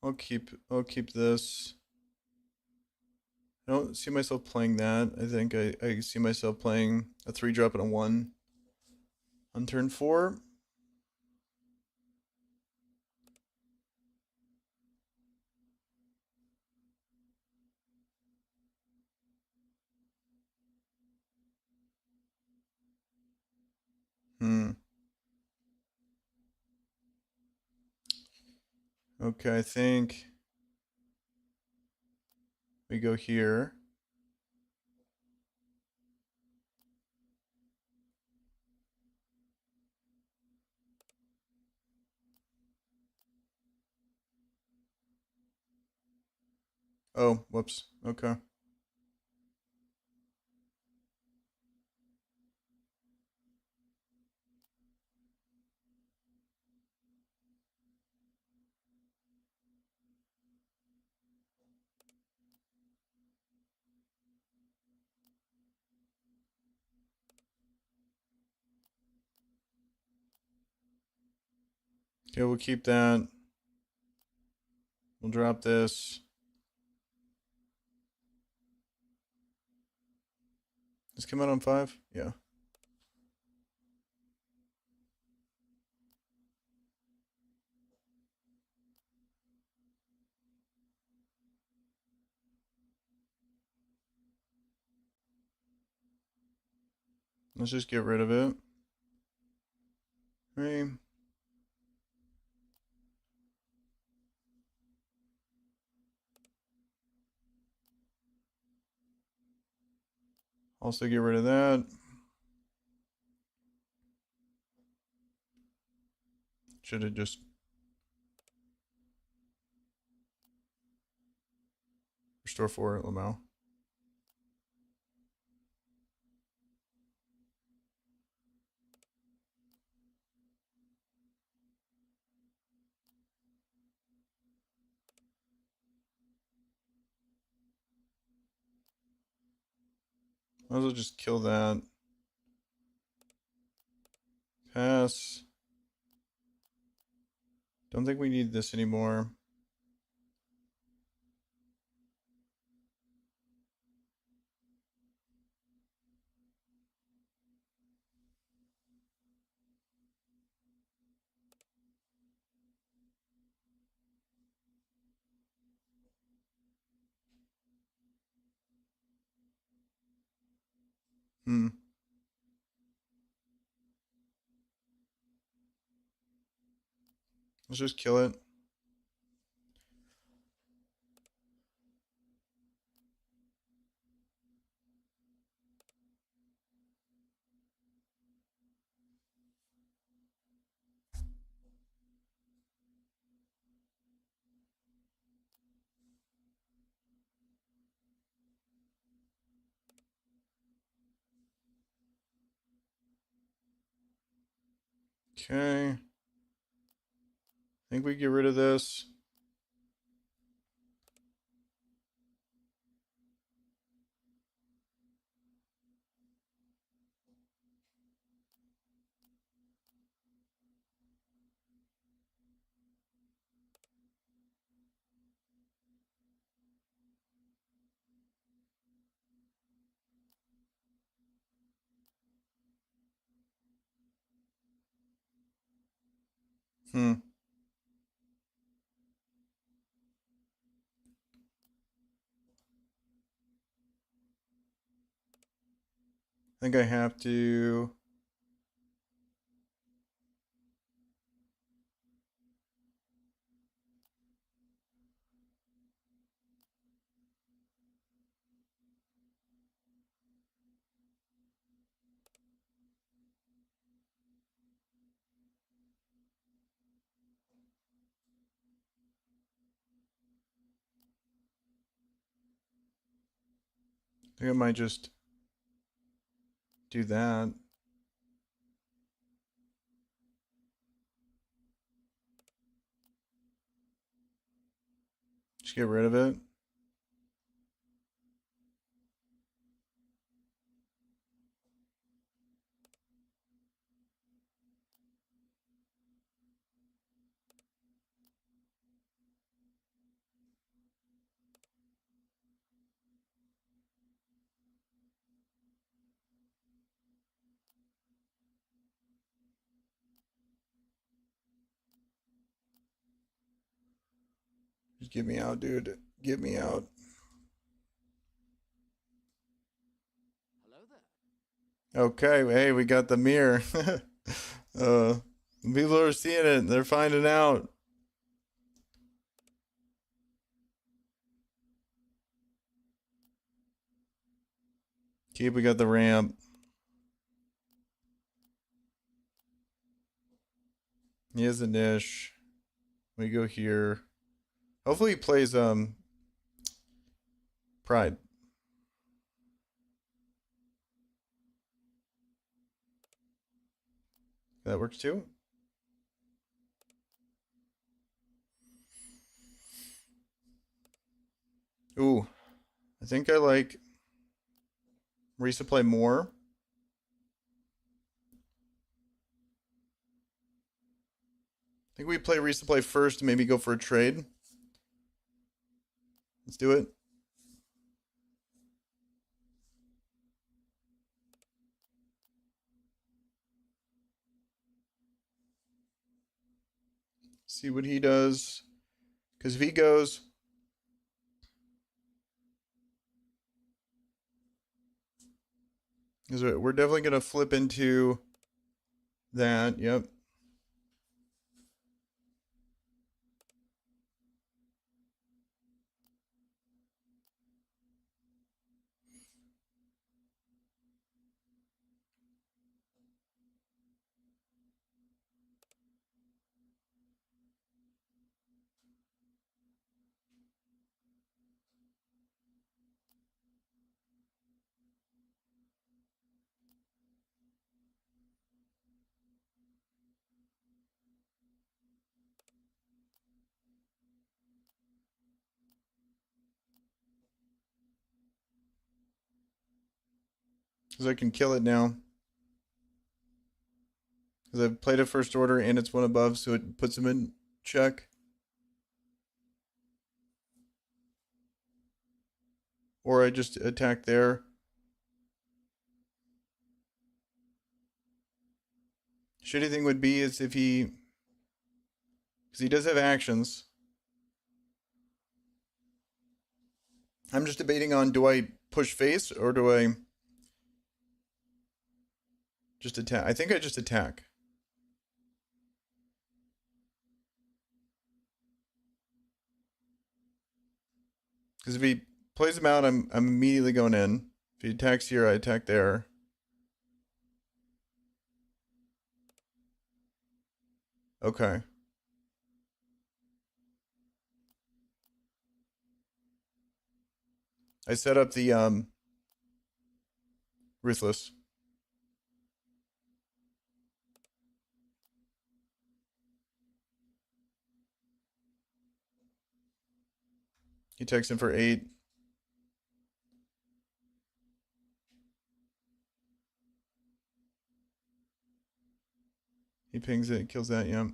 I'll keep this. I don't see myself playing that. I think I see myself playing a 3-drop and a 1 on turn 4. Okay, I think we go here. Oh, whoops. Okay. Okay, we'll keep that. We'll drop this. This come out on 5? Yeah. Let's just get rid of it. 3. Also get rid of that. Should have just restore 4 at Lamau. Might as well just kill that. Pass. Don't think we need this anymore. Hmm. Let's just kill it. Okay. I think we get rid of this. Hmm. I think I have to. I think I might just do that. Just get rid of it. Just get me out, dude. Get me out. Hello there. Okay, hey, we got the mirror. People are seeing it. They're finding out. Keep, we got the ramp. He has a niche. We go here. Hopefully he plays Pride. That works too. Ooh, I think I like resupply more. I think we play resupply first and maybe go for a trade. Let's do it. See what he does. Because if he goes, we're definitely going to flip into that. Yep. Because I can kill it now. Because I've played a first order and it's one above, so it puts him in check. Or I just attack there. Shitty thing would be is if he... Because he does have actions. I'm just debating on, do I push face or do I just attack? I think I just attack. Because if he plays him out, I'm immediately going in. If he attacks here, I attack there. Okay. I set up the Ruthless. He takes him for 8. He pings it, kills that, yep.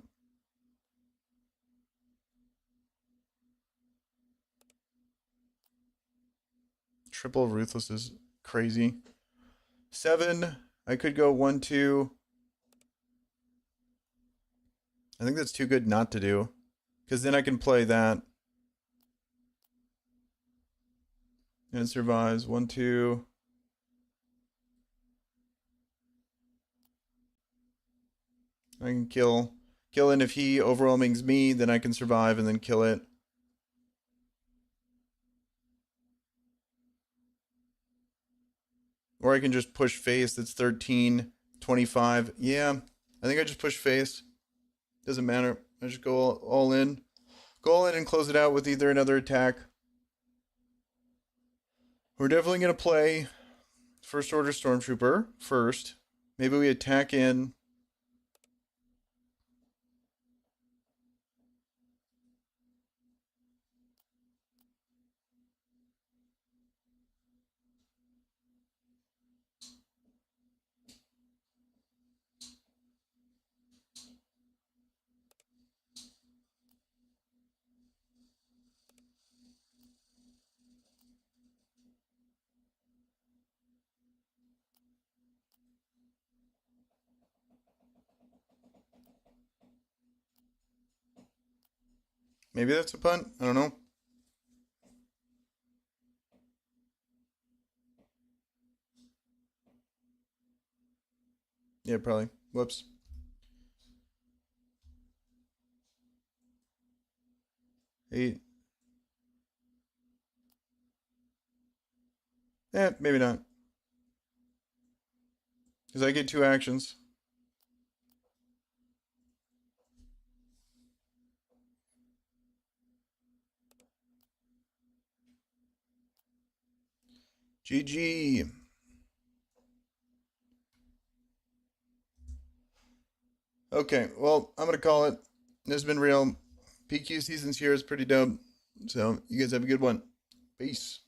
Triple Ruthless is crazy. 7. I could go 1, 2. I think that's too good not to do. Because then I can play that. And it survives. 1, 2. I can kill it. If he overwhelmings me, then I can survive and then kill it. Or I can just push face. That's 13, 25. Yeah, I think I just push face. Doesn't matter. I just go all in. Go all in and close it out with either another attack We're definitely going to play First Order Stormtrooper first. Maybe we attack in. Maybe that's a punt. I don't know. Yeah, probably. Whoops. Eight. Maybe not. Because I get 2 actions. GG. Okay, well, I'm going to call it. This has been real. PQ Seasons here is pretty dope. So, you guys have a good one. Peace.